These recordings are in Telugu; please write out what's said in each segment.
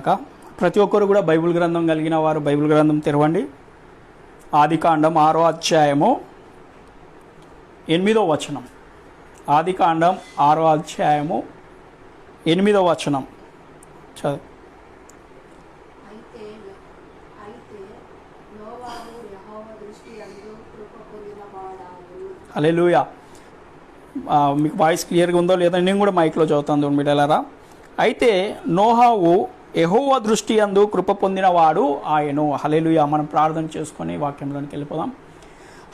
గాక. ప్రతి ఒక్కరు కూడా బైబిల్ గ్రంథం కలిగిన వారు బైబిల్ గ్రంథం తెరవండి. ఆదికాండం 6వ అధ్యాయము 8వ వచనం. ఆదికాండం 6వ అధ్యాయము 8వ వచనం చదువు. హల్లెలూయా. మీకు వాయిస్ క్లియర్గా ఉందో లేదో నేను కూడా మైక్లో చదువుతాను బిడ్డలారా. అయితే నోహావు యెహోవా దృష్టి యందు కృప పొందినవాడు ఆయను. హల్లెలూయా. మనం ప్రార్థన చేసుకొని వాక్యంలోనికి వెళ్ళిపోదాం.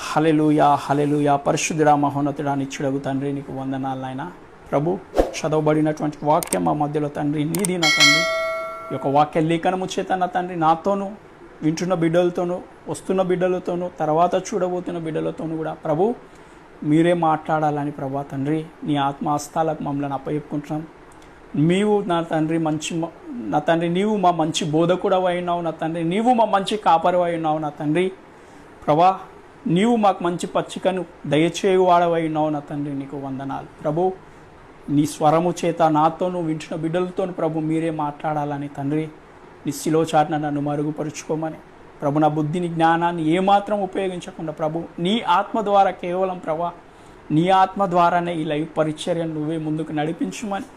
హల్లెలూయా, హల్లెలూయా. పరిశుద్ధుడా, మహోన్నతుడా, నిత్యుడగు తండ్రి, నీకు వందనాలు నాయన. ప్రభు, చదవబడినటువంటి వాక్యం మా మధ్యలో తండ్రి నీది నా తండ్రి. ఈ యొక్క వాక్య లేఖనము చేత నా తండ్రి నాతోనూ, వింటున్న బిడ్డలతోనూ, వస్తున్న బిడ్డలతోనూ, తర్వాత చూడబోతున్న బిడ్డలతోనూ కూడా ప్రభు మీరే మాట్లాడాలని ప్రభా తండ్రి నీ ఆత్మహస్తాలకు మమ్మల్ని అప్పచెప్పుకుంటున్నాం. నీవు నా తండ్రి నా తండ్రి నీవు మా మంచి బోధకుడవు అయినావు నా తండ్రి. నీవు మా మంచి కాపరు అయినావు నా తండ్రి. ప్రభా, నీవు మాకు మంచి పచ్చికను దయచేయువాడవైనావు నా తండ్రి. నీకు వందనాలు ప్రభు. నీ స్వరము చేత నాతోనూ, వింటున్న బిడ్డలతోనూ ప్రభు మీరే మాట్లాడాలని తండ్రి నీ శిలో చాటున నన్ను మరుగుపరుచుకోమని ప్రభు, నా బుద్ధిని జ్ఞానాన్ని ఏమాత్రం ఉపయోగించకుండా ప్రభు నీ ఆత్మ ద్వారా, కేవలం ప్రభా నీ ఆత్మ ద్వారానే ఈ లైవ్ పరిచర్యను నువ్వే ముందుకు నడిపించమని,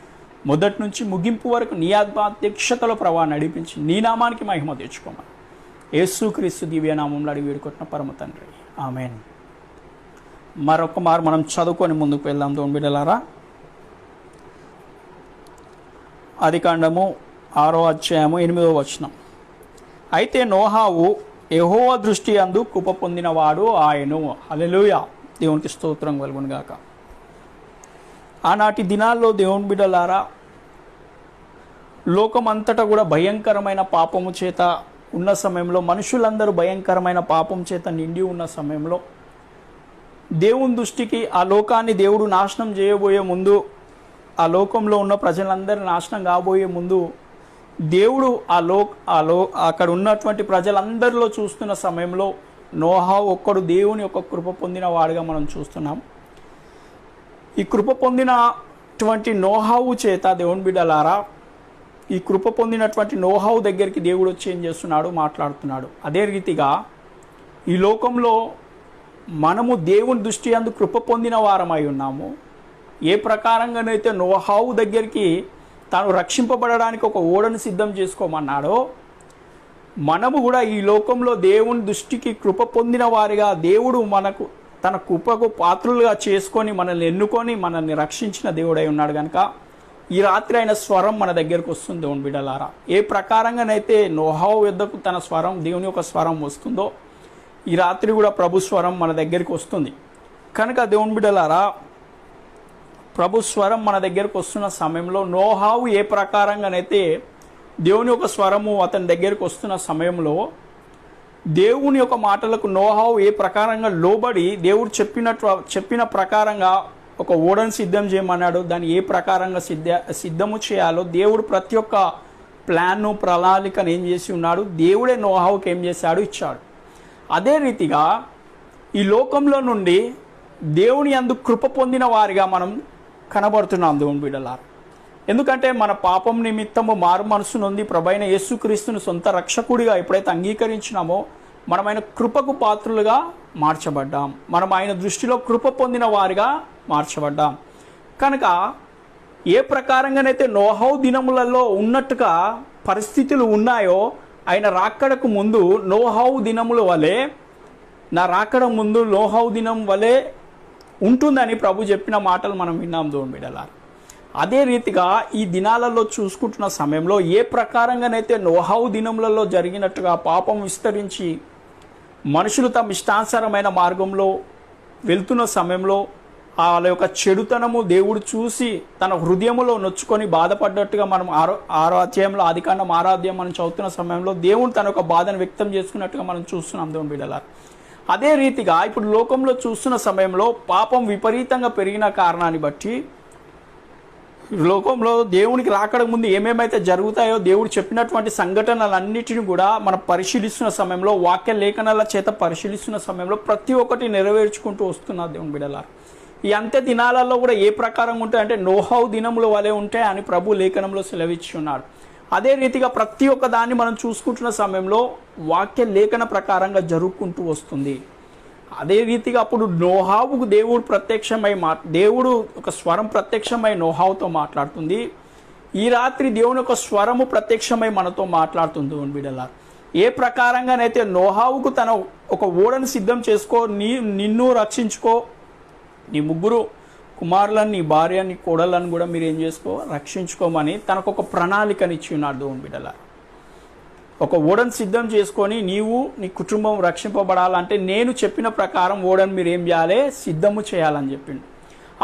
మొదటి నుంచి ముగింపు వరకు నీ ఆత్మాధ్యక్షతలో ప్రభా నడిపించి నీ నామానికి మహిమ తెచ్చుకోమని యేసుక్రీస్తు దివ్యనామంలో అడిగి వేడుకుంటున్న పరమ తండ్రి, ఆమేన్. మరొక మారు మనం చదువుకొని ముందుకు వెళ్దాం దేవుని బిడ్డలారా. ఆదికాండము 6వ అధ్యాయము 8వ వచనం. అయితే నోహావు యెహోవా దృష్టి యందు కృప పొందినవాడు ఆయను. హల్లెలూయా. దేవునికి స్తోత్రం కలుగును గాక. ఆనాటి దినాల్లో దేవుని బిడ్డలారా, లోకమంతటా కూడా భయంకరమైన పాపము చేత ఉన్న సమయంలో, మనుషులందరూ భయంకరమైన పాపం చేత నిండి ఉన్న సమయంలో, దేవుని దృష్టికి ఆ లోకాన్ని దేవుడు నాశనం చేయబోయే ముందు, ఆ లోకంలో ఉన్న ప్రజలందరూ నాశనం కాబోయే ముందు దేవుడు అక్కడ ఉన్నటువంటి ప్రజలందరిలో చూస్తున్న సమయంలో నోహావు ఒక్కడు దేవుని యొక్క కృప పొందిన వాడుగా మనం చూస్తున్నాం. ఈ కృప పొందినటువంటి నోహావు చేత దేవుని బిడ్డలారా, ఈ కృప పొందినటువంటి నోహావు దగ్గరికి దేవుడు వచ్చి ఏం చేస్తున్నాడు, మాట్లాడుతున్నాడు. అదే రీతిగా ఈ లోకంలో మనము దేవుని దృష్టి యందు కృప పొందిన వారమై ఉన్నాము. ఏ ప్రకారంగానైతే నోహావు దగ్గరికి తాను రక్షింపబడడానికి ఒక ఓడను సిద్ధం చేసుకోమన్నాడో, మనము కూడా ఈ లోకంలో దేవుని దృష్టికి కృప పొందిన వారిగా, దేవుడు మనకు తన కృపకు పాత్రులుగా చేసుకొని మనల్ని ఎన్నుకొని మనల్ని రక్షించిన దేవుడై ఉన్నాడు కనుక ఈ రాత్రి ఆయన స్వరం మన దగ్గరకు వస్తుంది దేవుని బిడ్డలారా. ఏ ప్రకారంగానైతే నోహావు యొద్దకు తన స్వరం, దేవుని యొక్క స్వరం వస్తుందో, ఈ రాత్రి కూడా ప్రభు స్వరం మన దగ్గరికి వస్తుంది కనుక దేవుని బిడ్డలారా, ప్రభు స్వరం మన దగ్గరకు వస్తున్న సమయంలో నోహావు ఏ ప్రకారంగానైతే దేవుని యొక్క స్వరము అతని దగ్గరకు వస్తున్న సమయంలో, దేవుని యొక్క మాటలకు నోహావు ఏ ప్రకారంగా లోబడి దేవుడు చెప్పిన ప్రకారంగా ఒక ఓడను సిద్ధం చేయమన్నాడు. దాన్ని ఏ ప్రకారంగా సిద్ధము చేయాలో దేవుడు ప్రతి ఒక్క ప్లాన్ను, ప్రణాళికను ఏం చేసి ఉన్నాడు, దేవుడే నోహావుకి ఏం చేశాడు, ఇచ్చాడు. అదే రీతిగా ఈ లోకంలో నుండి దేవుని యందు కృప పొందిన వారిగా మనం కనబడుతున్నాం దేవుని బిడ్డలారా. ఎందుకంటే మన పాపం నిమిత్తము మారు మనసు నొంది ప్రభైన యేసుక్రీస్తును సొంత రక్షకుడిగా ఎప్పుడైతే అంగీకరించినామో మనం ఆయన కృపకు పాత్రులుగా మార్చబడ్డాం. మనం ఆయన దృష్టిలో కృప పొందిన వారిగా మార్చబడ్డాం. కనుక ఏ ప్రకారంగానైతే నోహావు దినములలో ఉన్నట్టుగా పరిస్థితులు ఉన్నాయో, ఆయన రాకడకు ముందు నోహావు దినముల వలె, నా రాకడ ముందు నోహావు దినం వలె ఉంటుందని ప్రభు చెప్పిన మాటలు మనం విన్నాం దేవుని బిడ్డలారా. అదే రీతిగా ఈ దినాలలో చూసుకుంటున్న సమయంలో ఏ ప్రకారంగానైతే నోహావు దినములలో జరిగినట్టుగా పాపం విస్తరించి మనుషులు తమ ఇష్టానుసారమైన మార్గంలో వెళ్తున్న సమయంలో వాళ్ళ యొక్క చెడుతనము దేవుడు చూసి తన హృదయములో నొచ్చుకొని బాధపడ్డట్టుగా మనం 6వ అధ్యాయంలో, ఆదికాండం 6వ అధ్యాయం మనం చదువుతున్న సమయంలో దేవుడు తన యొక్క బాధను వ్యక్తం చేసుకున్నట్టుగా మనం చూస్తున్నాం దేవుని బిడ్డలారా. అదే రీతిగా ఇప్పుడు లోకంలో చూస్తున్న సమయంలో పాపం విపరీతంగా పెరిగిన కారణాన్ని బట్టి లోకంలో దేవునికి రాకడ ముందు ఏమేమైతే జరుగుతాయో దేవుడు చెప్పినటువంటి సంఘటనలన్నిటిని కూడా మనం పరిశీలిస్తున్న సమయంలో, వాక్య లేఖనాల చేత పరిశీలిస్తున్న సమయంలో ప్రతి ఒక్కటి నెరవేర్చుకుంటూ వస్తున్నారు దేవుని బిడ్డలారా. ఈ అంత్య దినాలలో కూడా ఏ ప్రకారం ఉంటాయంటే నోహావు దినముల వలె ఉంటాయి అని ప్రభు లేఖనంలో సెలవిచ్చి ఉన్నాడు. అదే రీతిగా ప్రతి ఒక్క దాన్ని మనం చూసుకుంటున్న సమయంలో వాక్య లేఖన ప్రకారంగా జరుపుకుంటూ వస్తుంది. అదే రీతిగా అప్పుడు నోహావుకు దేవుడు ప్రత్యక్షమై దేవుడు ఒక స్వరం ప్రత్యక్షమై నోహావుతో మాట్లాడుతుంది. ఈ రాత్రి దేవుని ఒక స్వరము ప్రత్యక్షమై మనతో మాట్లాడుతుంది. బిడ్డలా, ఏ ప్రకారంగానైతే నోహావుకు తన ఒక ఓడను సిద్ధం చేసుకో, నిన్ను రక్షించుకో, నీ ముగ్గురు కుమారులను, నీ భార్య, నీ కోడలను కూడా మీరు ఏం చేసుకో, రక్షించుకోమని తనకు ఒక ప్రణాళికనిచ్చి ఉన్నాడు. దేవుని బిడ్డలా, ఒక ఓడను సిద్ధం చేసుకొని నీవు నీ కుటుంబం రక్షింపబడాలంటే నేను చెప్పిన ప్రకారం ఓడను మీరు ఏం చేయాలి, సిద్ధము చేయాలని చెప్పిండు.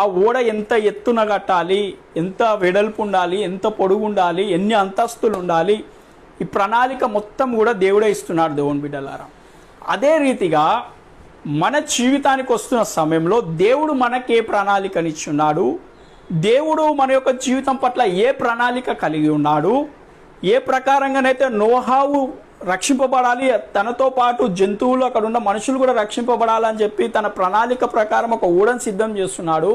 ఆ ఓడ ఎంత ఎత్తున కట్టాలి, ఎంత వెడల్పు ఉండాలి, ఎంత పొడుగు ఉండాలి, ఎన్ని అంతస్తులు ఉండాలి, ఈ ప్రణాళిక మొత్తం కూడా దేవుడే ఇస్తున్నాడు. దేవుని బిడ్డలారా, అదే రీతిగా మన జీవితానికి వస్తున్న సమయంలో దేవుడు మనకి ఏ ప్రణాళికనిచ్చున్నాడు, దేవుడు మన యొక్క జీవితం పట్ల ఏ ప్రణాళిక కలిగి ఉన్నాడు, ఏ ప్రకారంగానైతే నోహావు రక్షింపబడాలి, తనతో పాటు జంతువులు, అక్కడ ఉన్న మనుషులు కూడా రక్షింపబడాలని చెప్పి తన ప్రణాళిక ప్రకారం ఒక ఊడను సిద్ధం చేస్తున్నాడు.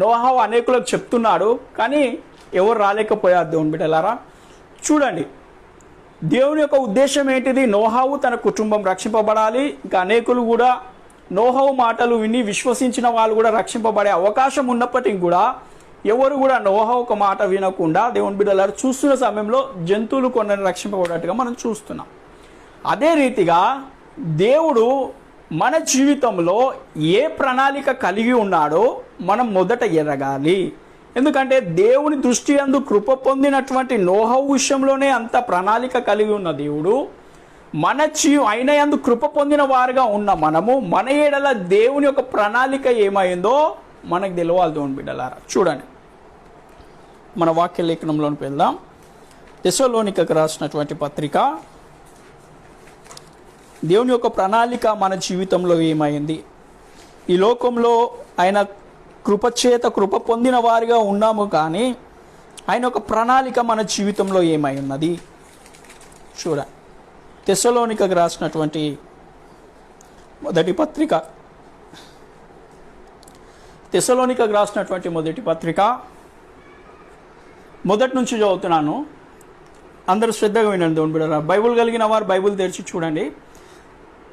నోహావు అనేకులకు చెప్తున్నాడు, కానీ ఎవరు రాలేకపోయారు. దేవుని బిడ్డలారా, చూడండి దేవుని యొక్క ఉద్దేశం ఏంటిది? నోహావు తన కుటుంబం రక్షింపబడాలి. ఇంకా అనేకులు కూడా నోహావు మాటలు విని విశ్వసించిన వాళ్ళు కూడా రక్షింపబడే అవకాశం ఉన్నప్పటికీ కూడా ఎవరు కూడా నోహావు ఒక మాట వినకుండా దేవుని బిడ్డలారు చూస్తున్న సమయంలో జంతువులు కొన్ని రక్షింపబడేట్టుగా మనం చూస్తున్నాం. అదే రీతిగా దేవుడు మన జీవితంలో ఏ ప్రణాళిక కలిగి ఉన్నాడో మనం మొదట ఎరగాలి. ఎందుకంటే దేవుని దృష్టి యందు కృప పొందినటువంటి నోహావు విషయంలోనే అంత ప్రణాళిక కలిగి ఉన్న దేవుడు, మన ఆయన యందు కృప పొందిన వారుగా ఉన్న మనము మన ఏడల దేవుని యొక్క ప్రణాళిక ఏమైందో మనకు తెలియాలి. దేవుని బిడ్డలారా, చూడండి మన వాక్య లేఖనంలోకి వెళ్దాం. తెస్సలోనికకు రాసినటువంటి పత్రిక, దేవుని యొక్క ప్రణాళిక మన జీవితంలో ఏమైంది, ఈ లోకంలో ఆయన కృపచేత కృప పొందిన వారిగా ఉన్నాము, కానీ ఆయన ఒక ప్రణాళిక మన జీవితంలో ఏమై ఉన్నది చూడ. తెస్సలోనికకు రాసినటువంటి మొదటి పత్రిక, తెస్సలోనికకు రాసినటువంటి మొదటి పత్రిక మొదటి నుంచి చదువుతున్నాను, అందరూ శ్రద్ధగా వినండి. దేవుని బిడ్డలారా, బైబుల్ కలిగిన వారు బైబుల్ తెరిచి చూడండి.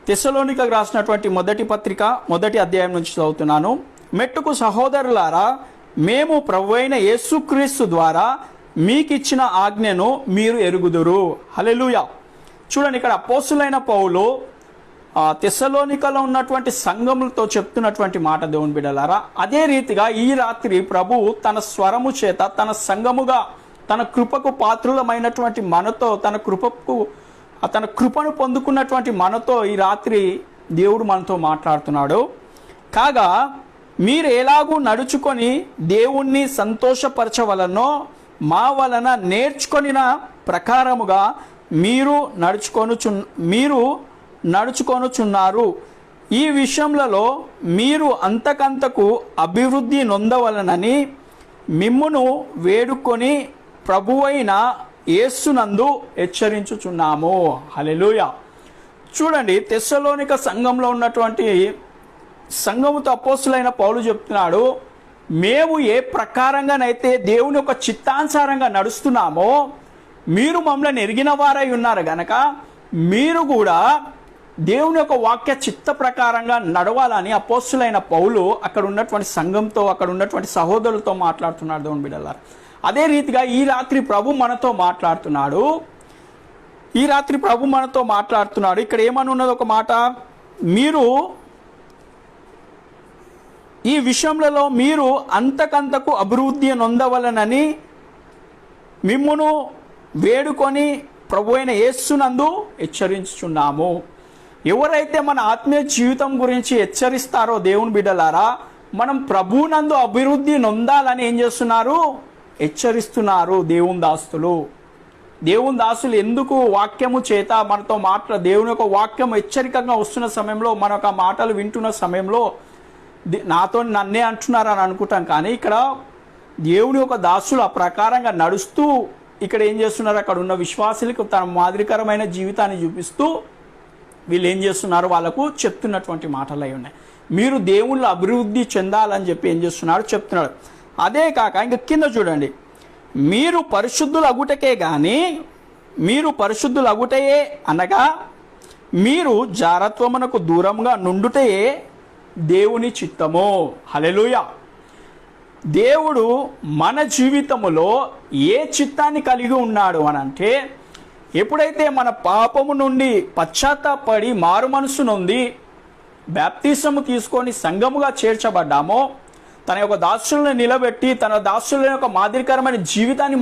తెస్సలోనికకు రాసినటువంటి మొదటి పత్రిక మొదటి అధ్యాయం నుంచి చదువుతున్నాను. మెట్టుకు సహోదరులారా, మేము ప్రభువైన యేసుక్రీస్తు ద్వారా మీకిచ్చిన ఆజ్ఞను మీరు ఎరుగుదురు. హల్లెలూయా. చూడండి, ఇక్కడ అపోస్తులైన పౌలు తెస్సలోనికలో ఉన్నటువంటి సంఘములతో చెప్తున్నటువంటి మాట. దేవుని బిడ్డలారా, అదే రీతిగా ఈ రాత్రి ప్రభు తన స్వరము చేత తన సంఘముగా తన కృపకు పాత్రులమైనటువంటి మనతో, తన కృపను పొందుకున్నటువంటి మనతో ఈ రాత్రి దేవుడు మనతో మాట్లాడుతున్నాడు. కాగా మీరు ఎలాగూ నడుచుకొని దేవుణ్ణి సంతోషపరచవలనో మా వలన నేర్చుకొనిన ప్రకారముగా మీరు నడుచుకొనుచున్నారు. ఈ విషయములలో మీరు అంతకంతకు అభివృద్ధి నొందవలనని మిమ్మును వేడుకొని ప్రభువైన యేసునందు హెచ్చరించుచున్నాము. హల్లెలూయా. చూడండి, తెస్సలోనిక సంఘంలో ఉన్నటువంటి సంఘముతో అపోస్తులైన పౌలు చెప్తున్నాడు, మేము ఏ ప్రకారంగానైతే దేవుని యొక్క చిత్తానుసారంగా నడుస్తున్నామో మీరు మమ్మల్ని ఎరిగిన వారై ఉన్నారు గనక మీరు కూడా దేవుని యొక్క వాక్య చిత్త ప్రకారంగా నడవాలని అపోస్తులైన పౌలు అక్కడ ఉన్నటువంటి సంఘంతో, అక్కడ ఉన్నటువంటి సహోదరులతో మాట్లాడుతున్నాడు. దేవుని బిడ్డలారా, అదే రీతిగా ఈ రాత్రి ప్రభు మనతో మాట్లాడుతున్నాడు. ఇక్కడ ఏమని ఉన్నది ఒక మాట, మీరు ఈ విషయములలో మీరు అంతకంతకు అభివృద్ధి నొందవలనని మిమ్మును వేడుకొని ప్రభువైన యేసునందు హెచ్చరించుచున్నాము. ఎవరైతే మన ఆత్మీయ జీవితం గురించి హెచ్చరిస్తారో దేవుని బిడ్డలారా, మనం ప్రభువునందు అభివృద్ధి నొందాలని ఏం చేస్తున్నారు? హెచ్చరిస్తున్నారు. దేవుని దాసులు ఎందుకు వాక్యము చేత మనతో దేవుని యొక్క వాక్యం హెచ్చరికగా వస్తున్న సమయంలో, మన యొక్క మాటలు వింటున్న సమయంలో నన్నే అంటున్నారని అనుకుంటాం, కానీ ఇక్కడ దేవుని యొక్క దాసులు ఆ ప్రకారంగా నడుస్తూ ఇక్కడ ఏం చేస్తున్నారు? అక్కడ ఉన్న విశ్వాసులకు తన మాదిరికరమైన జీవితాన్ని చూపిస్తూ వీళ్ళు ఏం చేస్తున్నారు? వాళ్ళకు చెప్తున్నటువంటి మాటలు అయి ఉన్నాయి. మీరు దేవుళ్ళు అభివృద్ధి చెందాలని చెప్పి ఏం చెప్తున్నాడు. అదే కాక ఇంకా కింద చూడండి, మీరు పరిశుద్ధులు అగుటకే కానీ మీరు పరిశుద్ధులగుటయే అనగా మీరు జారత్వమునకు దూరంగా నుండుటయే దేవుని చిత్తము. హల్లెలూయా. దేవుడు మన జీవితములో ఏ చిత్తాన్ని కలిగి ఉన్నాడు అని అంటే, ఎప్పుడైతే మన పాపము నుండి పశ్చాత్తాపడి మారు మనసు నొంది బాప్తిసము తీసుకొని సంఘముగా చేర్చబడ్డామో, తన యొక్క దాసులను నిలబెట్టి తన దాసుల యొక్క మాదిరికరమైన జీవితాన్ని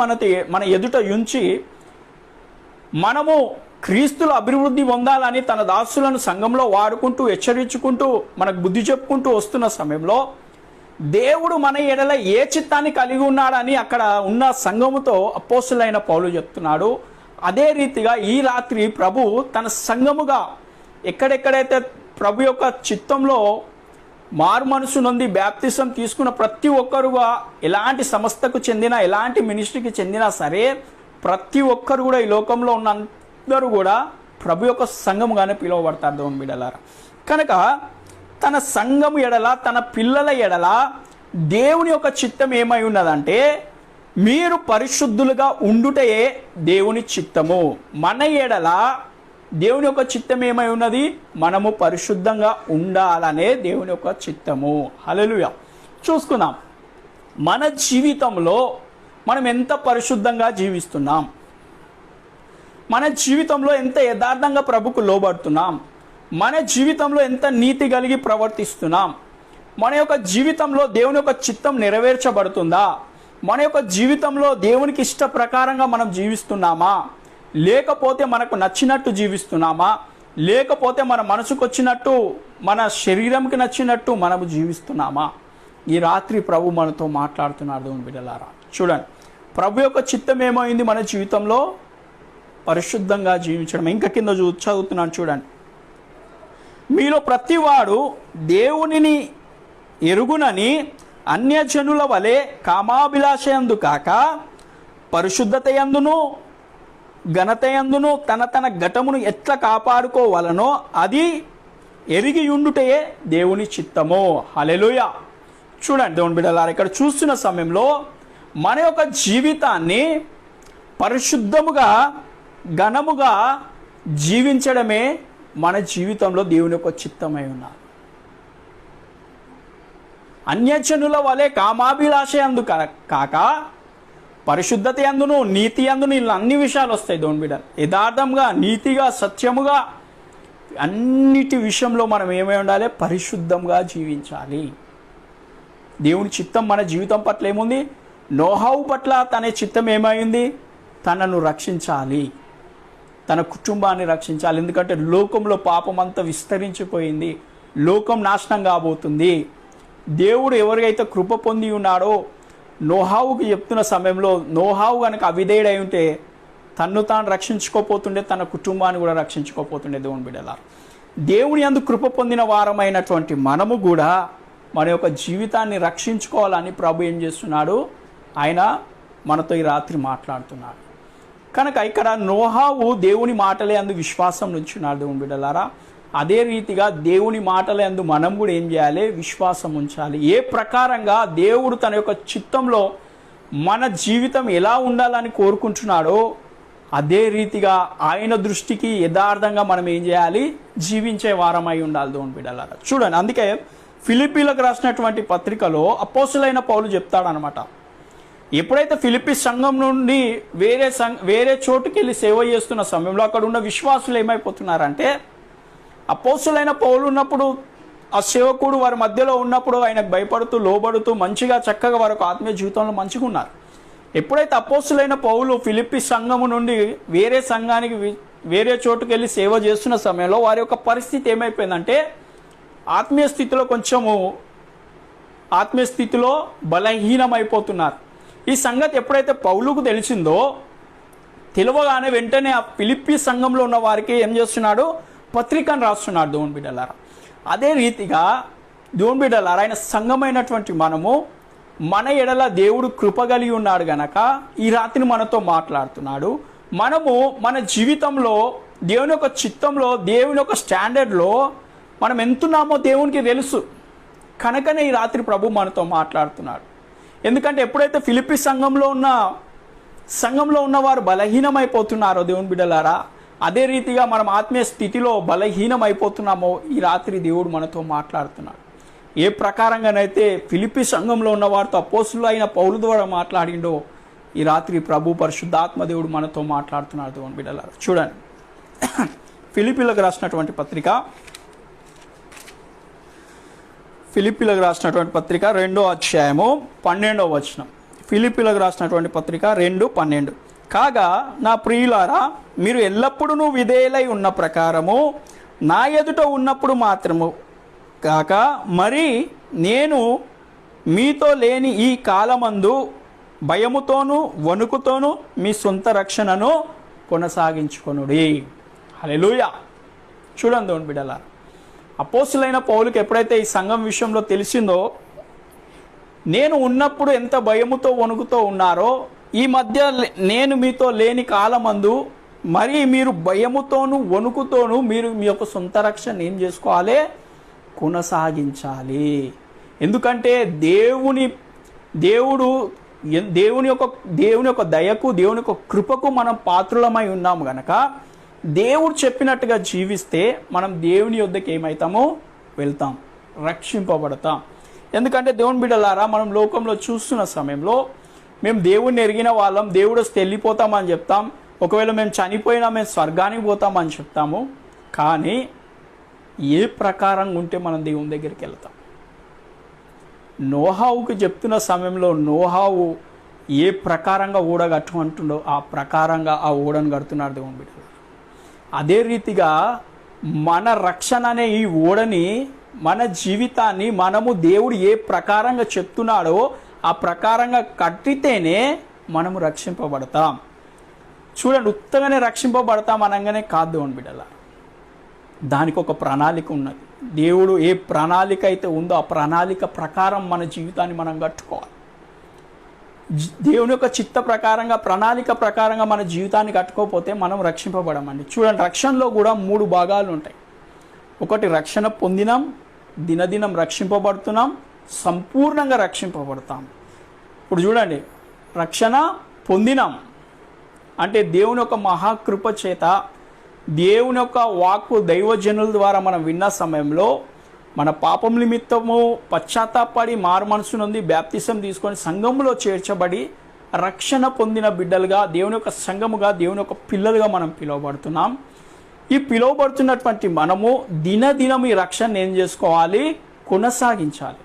మన ఎదుట ఉంచి మనము క్రీస్తుల అభివృద్ధి పొందాలని తన దాసులను సంఘంలో వాడుకుంటూ హెచ్చరించుకుంటూ మనకు బుద్ధి చెప్పుకుంటూ వస్తున్న సమయంలో దేవుడు మన ఎడల ఏ చిత్తాన్ని కలిగి ఉన్నాడని అక్కడ ఉన్న సంఘముతో అపోస్తలుడైన పౌలు చెప్తున్నాడు. అదే రీతిగా ఈ రాత్రి ప్రభు తన సంఘముగా ఎక్కడెక్కడైతే ప్రభు యొక్క చిత్తంలో మారు మనసు నొంది బాప్తిసం తీసుకున్న ప్రతి ఒక్కరుగా ఎలాంటి సంస్థకు చెందిన ఎలాంటి మినిస్ట్రీకి చెందినా సరే ప్రతి ఒక్కరు కూడా ఈ లోకంలో ఉన్న అందరూ కూడా ప్రభు యొక్క సంఘముగానే పిలువబడతారు దేవుని బిడ్డలారా. కనుక తన సంఘము ఎడల తన పిల్లల ఎడల దేవుని యొక్క చిత్తం ఏమై ఉన్నదంటే, మీరు పరిశుద్ధులుగా ఉండుటయే దేవుని చిత్తము. మన ఎడల దేవుని యొక్క చిత్తం ఏమై ఉన్నది? మనము పరిశుద్ధంగా ఉండాలనే దేవుని యొక్క చిత్తము. హల్లెలూయా. చూసుకుందాం, మన జీవితంలో మనం ఎంత పరిశుద్ధంగా జీవిస్తున్నాం, మన జీవితంలో ఎంత యథార్థంగా ప్రభుకు లోబడుతున్నాం, మన జీవితంలో ఎంత నీతి కలిగి ప్రవర్తిస్తున్నాం, మన యొక్క జీవితంలో దేవుని యొక్క చిత్తం నెరవేర్చబడుతుందా, మన యొక్క జీవితంలో దేవునికి ఇష్ట ప్రకారంగా మనం జీవిస్తున్నామా, లేకపోతే మనకు నచ్చినట్టు జీవిస్తున్నామా, లేకపోతే మన మనసుకు వచ్చినట్టు మన శరీరంకి నచ్చినట్టు మనము జీవిస్తున్నామా? ఈ రాత్రి ప్రభు మనతో మాట్లాడుతున్నాడు దేవుని బిడ్డలారా. చూడండి, ప్రభు యొక్క చిత్తం ఏమైంది మన జీవితంలో? పరిశుద్ధంగా జీవించడం. ఇంకా కింద చదువుతున్నాను చూడండి. మీలో ప్రతివాడు దేవునిని ఎరుగునని అన్యజనుల వలె కామాభిలాషయందు కాక పరిశుద్ధతయందును ఘనతయందును తన తన ఘటమును ఎట్లా కాపాడుకోవాలనో అది ఎరిగి ఉండుటయే దేవుని చిత్తము. హల్లెలూయా. చూడండి దేవుని బిడ్డలారా, ఇక్కడ చూస్తున్న సమయంలో మన యొక్క జీవితాన్ని పరిశుద్ధముగా ఘనముగా జీవించడమే మన జీవితంలో దేవుని యొక్క చిత్తమై ఉన్నారు. అన్యజనుల వలె కామాభిలాష అందు కాక పరిశుద్ధత అందును నీతి అందును ఇలా అన్ని విషయాలు వస్తాయి దేవుని బిడ్డ. యథార్థంగా నీతిగా సత్యముగా అన్నిటి విషయంలో మనం ఏమై ఉండాలి? పరిశుద్ధంగా జీవించాలి. దేవుని చిత్తం మన జీవితం పట్ల ఏముంది? నోహావు పట్ల తన చిత్తం ఏమైంది? తనను రక్షించాలి, తన కుటుంబాన్ని రక్షించాలి. ఎందుకంటే లోకంలో పాపం అంతా విస్తరించిపోయింది, లోకం నాశనం కాబోతుంది. దేవుడు ఎవరికైతే కృప పొంది ఉన్నాడో నోహావుకి చెప్తున్న సమయంలో నోహావు కనుక అవిధేయుడై ఉంటే తన్ను తాను రక్షించుకోపోతుండే, తన కుటుంబాన్ని కూడా రక్షించుకోపోతుండే. దేవుని బిడ్డలారా, దేవుని యందు కృప పొందిన వారమైనటువంటి మనము కూడా మన యొక్క జీవితాన్ని రక్షించుకోవాలని ప్రభు ఏం చేస్తున్నాడు? ఆయన మనతో ఈ రాత్రి మాట్లాడుతున్నాడు. కనుక ఇక్కడ నోహావు దేవుని మాటలే అందు విశ్వాసం ఉంచున్నాడు దేవుని బిడ్డలారా. అదే రీతిగా దేవుని మాటలే అందు మనం కూడా ఏం చేయాలి? విశ్వాసం ఉంచాలి. ఏ ప్రకారంగా దేవుడు తన యొక్క చిత్తంలో మన జీవితం ఎలా ఉండాలని కోరుకుంటున్నాడో అదే రీతిగా ఆయన దృష్టికి యథార్థంగా మనం ఏం చేయాలి? జీవించే వారమై ఉండాలి దేవుని బిడ్డలారా. చూడండి, అందుకే ఫిలిప్పీలకు రాసినటువంటి పత్రికలో అపోస్తలుడైన పౌలు చెప్తాడనమాట. ఎప్పుడైతే ఫిలిప్పీ సంఘం నుండి వేరే చోటుకి వెళ్ళి సేవ చేస్తున్న సమయంలో అక్కడ ఉన్న విశ్వాసులు ఏమైపోతున్నారంటే, అపోస్తలుడైన పౌలు ఉన్నప్పుడు ఆ సేవకుడు వారి మధ్యలో ఉన్నప్పుడు ఆయనకు భయపడుతూ లోబడుతూ మంచిగా చక్కగా వారి ఆత్మీయ జీవితంలో మంచిగా ఉన్నారు. ఎప్పుడైతే అపోస్తలుడైన పౌలు ఫిలిప్పీ సంఘము నుండి వేరే సంఘానికి వేరే చోటుకి వెళ్ళి సేవ చేస్తున్న సమయంలో వారి యొక్క పరిస్థితి ఏమైపోయిందంటే ఆత్మీయ స్థితిలో బలహీనమైపోతున్నారు. ఈ సంగతి ఎప్పుడైతే పౌలుకు తెలిసిందో తెలియగానే వెంటనే ఆ ఫిలిప్పీ సంఘంలో ఉన్న వారికి ఏం చేస్తున్నాడు? పత్రికను రాస్తున్నాడు దేవుని బిడ్డలారా. అదే రీతిగా దేవుని బిడ్డలారా, ఆయన సంఘమైనటువంటి మనము మన ఎడల దేవుడు కృప కలిగి ఉన్నాడు గనక ఈ రాత్రి మనతో మాట్లాడుతున్నాడు. మనము మన జీవితంలో దేవుని యొక్క చిత్తంలో దేవుని యొక్క స్టాండర్డ్లో మనం ఎంతున్నామో దేవునికి తెలుసు. కనుకనే ఈ రాత్రి ప్రభు మనతో మాట్లాడుతున్నాడు. ఎందుకంటే ఎప్పుడైతే ఫిలిప్పీ సంఘంలో ఉన్న సంఘంలో ఉన్నవారు బలహీనమైపోతున్నారో దేవుని బిడ్డలారా, అదే రీతిగా మనం ఆత్మీయ స్థితిలో బలహీనమైపోతున్నామో ఈ రాత్రి దేవుడు మనతో మాట్లాడుతున్నాడు. ఏ ప్రకారంగానైతే ఫిలిప్పీ సంఘంలో ఉన్న వారితో అపోస్తులు అయిన పౌలు ద్వారా మాట్లాడిండో ఈ రాత్రి ప్రభు పరిశుద్ధాత్మ దేవుడు మనతో మాట్లాడుతున్నాడు. దేవుని బిడ్డలారా చూడండి, ఫిలిప్పీలకు రాసినటువంటి పత్రిక 2వ అధ్యాయము 12వ వచనం. ఫిలిప్పీలకు రాసినటువంటి పత్రిక 2:12. కాగా నా ప్రియులారా, మీరు ఎల్లప్పుడూ విధేయులై ఉన్న ప్రకారము నా ఎదుట ఉన్నప్పుడు మాత్రము కాక మరి నేను మీతో లేని ఈ కాలమందు భయముతోనూ వణుకుతోనూ మీ సొంత రక్షణను కొనసాగించుకొనుడి. హల్లెలూయా. చూడండి దేవుని బిడ్డలారా, అపోస్తులైన పౌలుకి ఎప్పుడైతే ఈ సంఘం విషయంలో తెలిసిందో, నేను ఉన్నప్పుడు ఎంత భయముతో వణుకుతో ఉన్నారో, ఈ మధ్య నేను మీతో లేని కాలమందు మరి మీరు భయముతోనూ వణుకుతోనూ మీరు మీ యొక్క సొంత రక్షణ ఏం చేసుకోవాలి? కొనసాగించాలి. ఎందుకంటే దేవుని యొక్క దయకు, దేవుని యొక్క కృపకు మనం పాత్రులమై ఉన్నాము గనక దేవుడు చెప్పినట్టుగా జీవిస్తే మనం దేవుని యొద్దకు ఏమవుతామో వెళ్తాం, రక్షింపబడతాం. ఎందుకంటే దేవుని బిడ్డలారా, మనం లోకంలో చూస్తున్న సమయంలో మేము దేవుడిని ఎరిగిన వాళ్ళం, దేవుడు వస్తే వెళ్ళిపోతామని చెప్తాం. ఒకవేళ మేము చనిపోయినా మేము స్వర్గానికి పోతామని చెప్తాము. కానీ ఏ ప్రకారంగా ఉంటే మనం దేవుని దగ్గరికి వెళ్తాం? నోహావుకి చెప్తున్న సమయంలో నోహావు ఏ ప్రకారంగా ఓడ కట్టమంటుండో ఆ ప్రకారంగా ఆ ఓడను కడుతున్నాడు దేవుని బిడ్డలు. అదే రీతిగా మన రక్షణ అనే ఈ ఓడని, మన జీవితాన్ని మనము దేవుడు ఏ ప్రకారంగా చెప్తున్నాడో ఆ ప్రకారంగా కట్టితేనే మనము రక్షింపబడతాం. చూడండి, ఉత్తగానే రక్షింపబడతాం అనగానే కాదు దేవుని బిడ్డల, దానికి ఒక ప్రణాళిక ఉన్నది. దేవుడు ఏ ప్రణాళిక అయితే ఉందో ఆ ప్రణాళిక ప్రకారం మన జీవితాన్ని మనం కట్టుకోవాలి. దేవుని యొక్క చిత్త ప్రకారంగా, ప్రణాళిక ప్రకారంగా మన జీవితాన్ని కట్టుకోకపోతే మనం రక్షింపబడమండి. చూడండి, రక్షణలో కూడా 3 భాగాలు ఉంటాయి. ఒకటి రక్షణ పొందినాం, దినదినం రక్షింపబడుతున్నాం, సంపూర్ణంగా రక్షింపబడతాం. ఇప్పుడు చూడండి, రక్షణ పొందినాం అంటే దేవుని యొక్క మహాకృప చేత, దేవుని యొక్క వాక్కు దైవజనుల ద్వారా మనం విన్న సమయంలో మన పాపం నిమిత్తము పశ్చాత్తాపడి మారు మనసు నుండి బ్యాప్తిసం తీసుకొని సంఘములో చేర్చబడి రక్షణ పొందిన బిడ్డలుగా, దేవుని యొక్క సంఘముగా, దేవుని యొక్క పిల్లలుగా మనం పిలువబడుతున్నాం. ఈ పిలువబడుతున్నటువంటి మనము దినదినం ఈ రక్షణ ఏం చేసుకోవాలి? కొనసాగించాలి.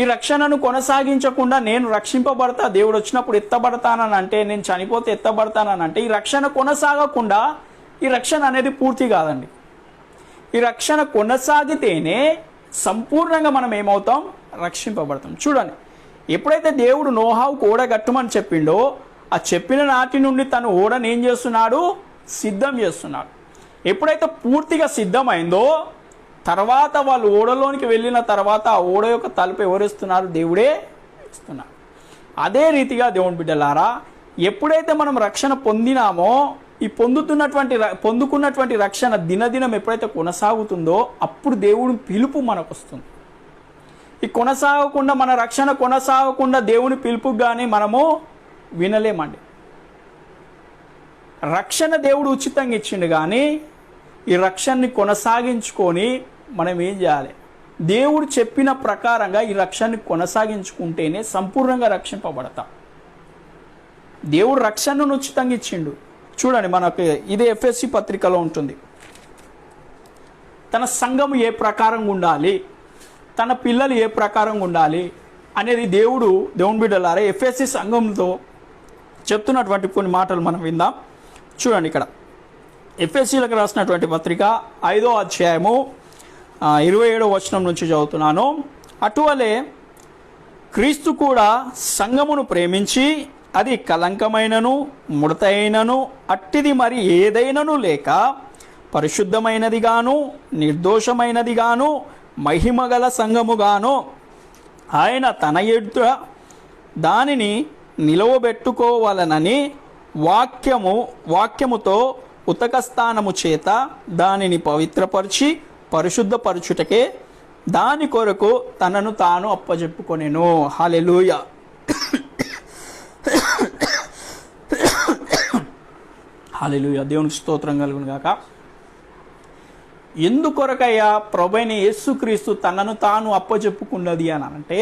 ఈ రక్షణను కొనసాగించకుండా నేను రక్షింపబడతా, దేవుడు వచ్చినప్పుడు ఎత్తబడతానని అంటే, నేను చనిపోతే ఎత్తబడతానని అంటే, ఈ రక్షణ కొనసాగకుండా ఈ రక్షణ అనేది పూర్తి కాదండి. ఈ రక్షణ కొనసాగితేనే సంపూర్ణంగా మనం ఏమవుతాం? రక్షింపబడతాం. చూడండి, ఎప్పుడైతే దేవుడు నోహావుకు ఓడ కట్టమని చెప్పిండో ఆ చెప్పిన నాటి నుండి తను ఓడని ఏం చేస్తున్నాడు? సిద్ధం చేస్తున్నాడు. ఎప్పుడైతే పూర్తిగా సిద్ధమైందో తర్వాత వాళ్ళు ఓడలోనికి వెళ్ళిన తర్వాత ఆ ఓడ యొక్క తలుపు ఎవరిస్తున్నారు? దేవుడే ఇస్తున్నారు. అదే రీతిగా దేవుని బిడ్డలారా, ఎప్పుడైతే మనం రక్షణ పొందినామో ఈ పొందుకున్నటువంటి రక్షణ దినదినం ఎప్పుడైతే కొనసాగుతుందో అప్పుడు దేవుని పిలుపు మనకు వస్తుంది. ఈ కొనసాగకుండా, మన రక్షణ కొనసాగకుండా దేవుని పిలుపుకు కానీ మనము వినలేమండి. రక్షణ దేవుడు ఉచితంగా ఇచ్చిండు, కానీ ఈ రక్షణని కొనసాగించుకొని మనం ఏం చేయాలి? దేవుడు చెప్పిన ప్రకారంగా ఈ రక్షణని కొనసాగించుకుంటేనే సంపూర్ణంగా రక్షింపబడతాం. దేవుడు రక్షణను ఉచితంగా ఇచ్చిండు. చూడండి, మనకు ఇదే ఎఫ్ఎస్సి పత్రికలో ఉంటుంది. తన సంఘము ఏ ప్రకారంగా ఉండాలి, తన పిల్లలు ఏ ప్రకారంగా ఉండాలి అనేది దేవుని బిడ్డలారా ఎఫ్ఎస్సి సంఘంతో చెప్తున్నటువంటి కొన్ని మాటలు మనం విందాం. చూడండి, ఇక్కడ ఎఫ్ఎస్సీలకు రాసినటువంటి పత్రిక 5వ అధ్యాయము 27వ వచనం నుంచి చదువుతున్నాను. అటువలే క్రీస్తు కూడా సంఘమును ప్రేమించి అది కలంకమైనను ముడతైనను అట్టిది మరి ఏదైనను లేక పరిశుద్ధమైనదిగాను నిర్దోషమైనదిగాను మహిమగల సంఘముగాను ఆయన తన ఎదుట దానిని నిలవబెట్టుకోవాలనని వాక్యముతో ఉతకస్థానము చేత దానిని పవిత్రపరిచి పరిశుద్ధపరచుటకే దాని కొరకు తనను తాను అప్పజెప్పుకొనెను. హల్లెలూయా. హల్లెలూయా, దేవునికి స్తోత్రం కలుగును గాక. ఎందుకొరకయ్యా ప్రభువైన యేసుక్రీస్తు తనను తాను అప్పచెప్పుకున్నది అని అంటే,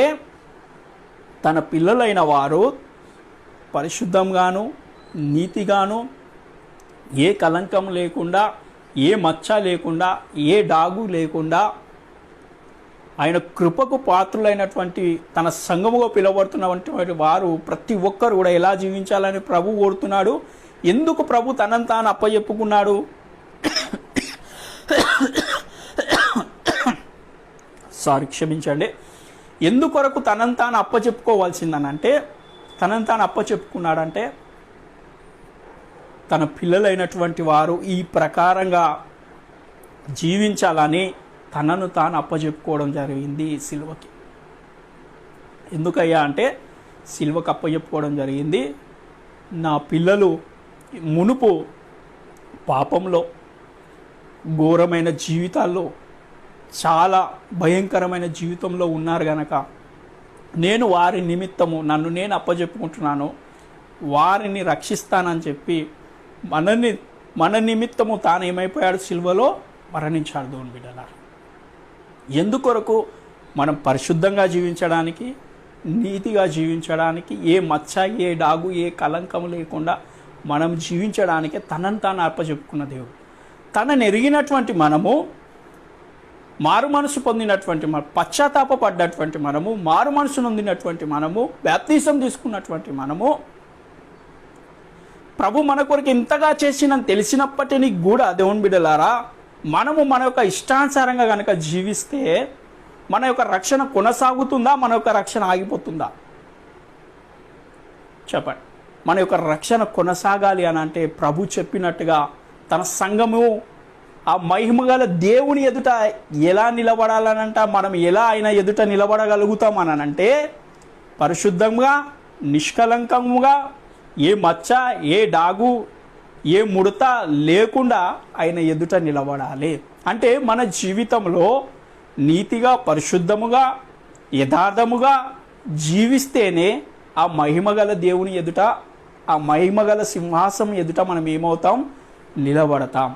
తన పిల్లలైన వారు పరిశుద్ధంగాను నీతిగాను ఏ కలంకం లేకుండా, ఏ మచ్చ లేకుండా, ఏ డాగు లేకుండా ఆయన కృపకు పాత్రులైనటువంటి తన సంఘముగా పిలువబడుతున్నటువంటి వారు ప్రతి ఒక్కరు కూడా ఎలా జీవించాలని ప్రభు కోరుతున్నాడు. ఎందుకు ప్రభు తనను తాను అప్పచెప్పుకున్నాడు? క్షమించండి. ఎందుకొరకు తనను తాను అప్పచెప్పుకోవాల్సిందనంటే, తనను తాను అప్పచెప్పుకున్నాడంటే తన పిల్లలైనటువంటి వారు ఈ ప్రకారంగా జీవించాలని తనను తాను అప్పచెప్పుకోవడం జరిగింది సిలువకి. ఎందుకయ్యా అంటే సిలువకు అప్పచెప్పుకోవడం జరిగింది. నా పిల్లలు మునుపు పాపంలో ఘోరమైన జీవితాల్లో చాలా భయంకరమైన జీవితంలో ఉన్నారు గనక నేను వారి నిమిత్తము నన్ను నేను అప్పచెప్పుకుంటున్నాను, వారిని రక్షిస్తానని చెప్పి మన నిమిత్తము తాను ఏమైపోయాడు? సిలువలో మరణించాడు. దేవుని బిడ్డలారా, ఎందుకొరకు? మనం పరిశుద్ధంగా జీవించడానికి, నీతిగా జీవించడానికి, ఏ మచ్చ, ఏ డాగు, ఏ కలంకం లేకుండా మనం జీవించడానికి తనను తాను అప్పచెప్పుకున్న దేవుడు. తనను ఎరిగినటువంటి మనము, మారు మనసు పొందినటువంటి పశ్చాత్తాపడ్డటువంటి మనము, మారు మనసు నొందినటువంటి మనము, బాప్తిసం తీసుకున్నటువంటి మనము, ప్రభు మన కొరకు ఇంతగా చేసినని తెలిసినప్పటికీ కూడా దేవుని బిడ్డలారా, మనము మన యొక్క ఇష్టానుసారంగా కనుక జీవిస్తే మన యొక్క రక్షణ కొనసాగుతుందా? మన యొక్క రక్షణ ఆగిపోతుందా? చెప్పండి. మన యొక్క రక్షణ కొనసాగాలి అని అంటే ప్రభు చెప్పినట్టుగా తన సంఘము ఆ మహిమగల దేవుని ఎదుట ఎలా నిలబడాలనంట, మనం ఎలా ఆయన ఎదుట నిలబడగలుగుతామనంటే పరిశుద్ధంగా, నిష్కలంకముగా, ఏ మచ్చ, ఏ డాగు, ఏ ముడత లేకుండా ఆయన ఎదుట నిలబడాలి. అంటే మన జీవితంలో నీతిగా, పరిశుద్ధముగా, యథార్థముగా జీవిస్తేనే ఆ మహిమగల దేవుని ఎదుట, ఆ మహిమగల సింహాసనం ఎదుట మనం ఏమవుతాం? నిలబడతాం.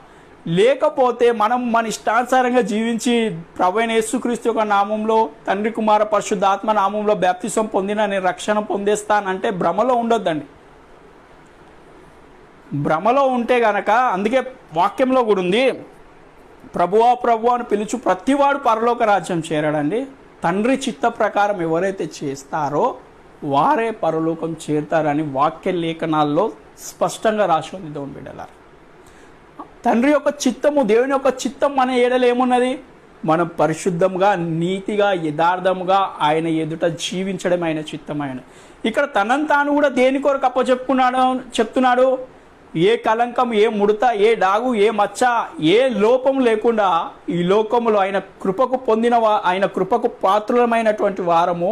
లేకపోతే మనం మన ఇష్టానుసారంగా జీవించి ప్రభువైన యేసుక్రీస్తు యొక్క నామంలో, తండ్రి కుమార పరిశుద్ధాత్మ నామంలో బాప్తిసం పొందిన నేను రక్షణ పొందేస్తానంటే భ్రమలో ఉండొద్దండి. భ్రమలో ఉంటే గనక, అందుకే వాక్యంలో కూడా ఉంది, ప్రభువా ప్రభువా అని పిలుచు ప్రతివాడు పరలోక రాజ్యం చేరాడండి. తండ్రి చిత్త ప్రకారం ఎవరైతే చేస్తారో వారే పరలోకం చేరుతారని వాక్య లేఖనాల్లో స్పష్టంగా రాసి ఉంది. దేవుని బిడ్డలారా, తండ్రి యొక్క చిత్తము, దేవుని యొక్క చిత్తం మన ఏడలో ఏమున్నది? మనం పరిశుద్ధంగా, నీతిగా, యథార్థముగా ఆయన ఎదుట జీవించడం ఆయన చిత్తమైన. ఇక్కడ తనను తాను కూడా దేని కొరకు చెప్తున్నాడు? ఏ కలంకం, ఏ ముడత, ఏ డాగు, ఏ మచ్చ, ఏ లోపం లేకుండా ఈ లోకములో ఆయన కృపకు ఆయన కృపకు పాత్రులమైనటువంటి వారము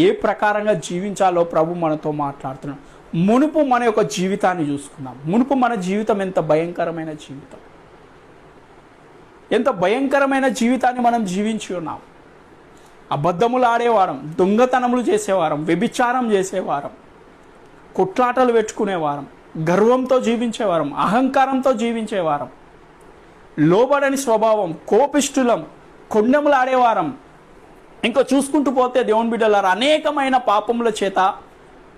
ఏ ప్రకారంగా జీవించాలో ప్రభు మనతో మాట్లాడుతున్నాడు. మునుపు మన యొక్క జీవితాన్ని చూసుకుందాం. మునుపు మన జీవితం ఎంత భయంకరమైన జీవితం, ఎంత భయంకరమైన జీవితాన్ని మనం జీవించి ఉన్నాం. అబద్ధములు ఆడేవారం, దొంగతనములు చేసేవారం, వ్యభిచారం చేసేవారం, కొట్లాటలు పెట్టుకునేవారం, గర్వంతో జీవించేవారం, అహంకారంతో జీవించేవారం, లోబడని స్వభావం, కోపిష్ఠులం, కొండములు ఆడేవారం. ఇంకా చూసుకుంటూ పోతే దేవుని బిడ్డలారా, అనేకమైన పాపముల చేత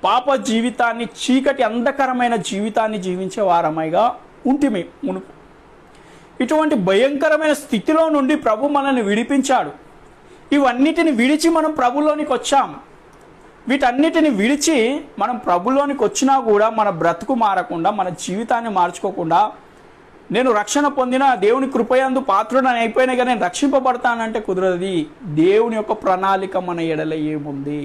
పాప జీవితాన్ని, చీకటి అంధకరమైన జీవితాన్ని జీవించే వారమైగా ఉంటిమి మునుపు. ఇటువంటి భయంకరమైన స్థితిలో నుండి ప్రభు మనల్ని విడిపించాడు. ఇవన్నిటిని విడిచి మనం ప్రభులోనికి వచ్చాం. వీటన్నిటిని విడిచి మనం ప్రభులోనికి వచ్చినా కూడా మన బ్రతుకు మారకుండా, మన జీవితాన్ని మార్చుకోకుండా, నేను రక్షణ పొందిన దేవుని కృపయందు పాత్రుడని అయిపోయినాగా నేను రక్షింపబడతానంటే కుదరది. దేవుని యొక్క ప్రణాళిక మన ఎడల ఏముంది?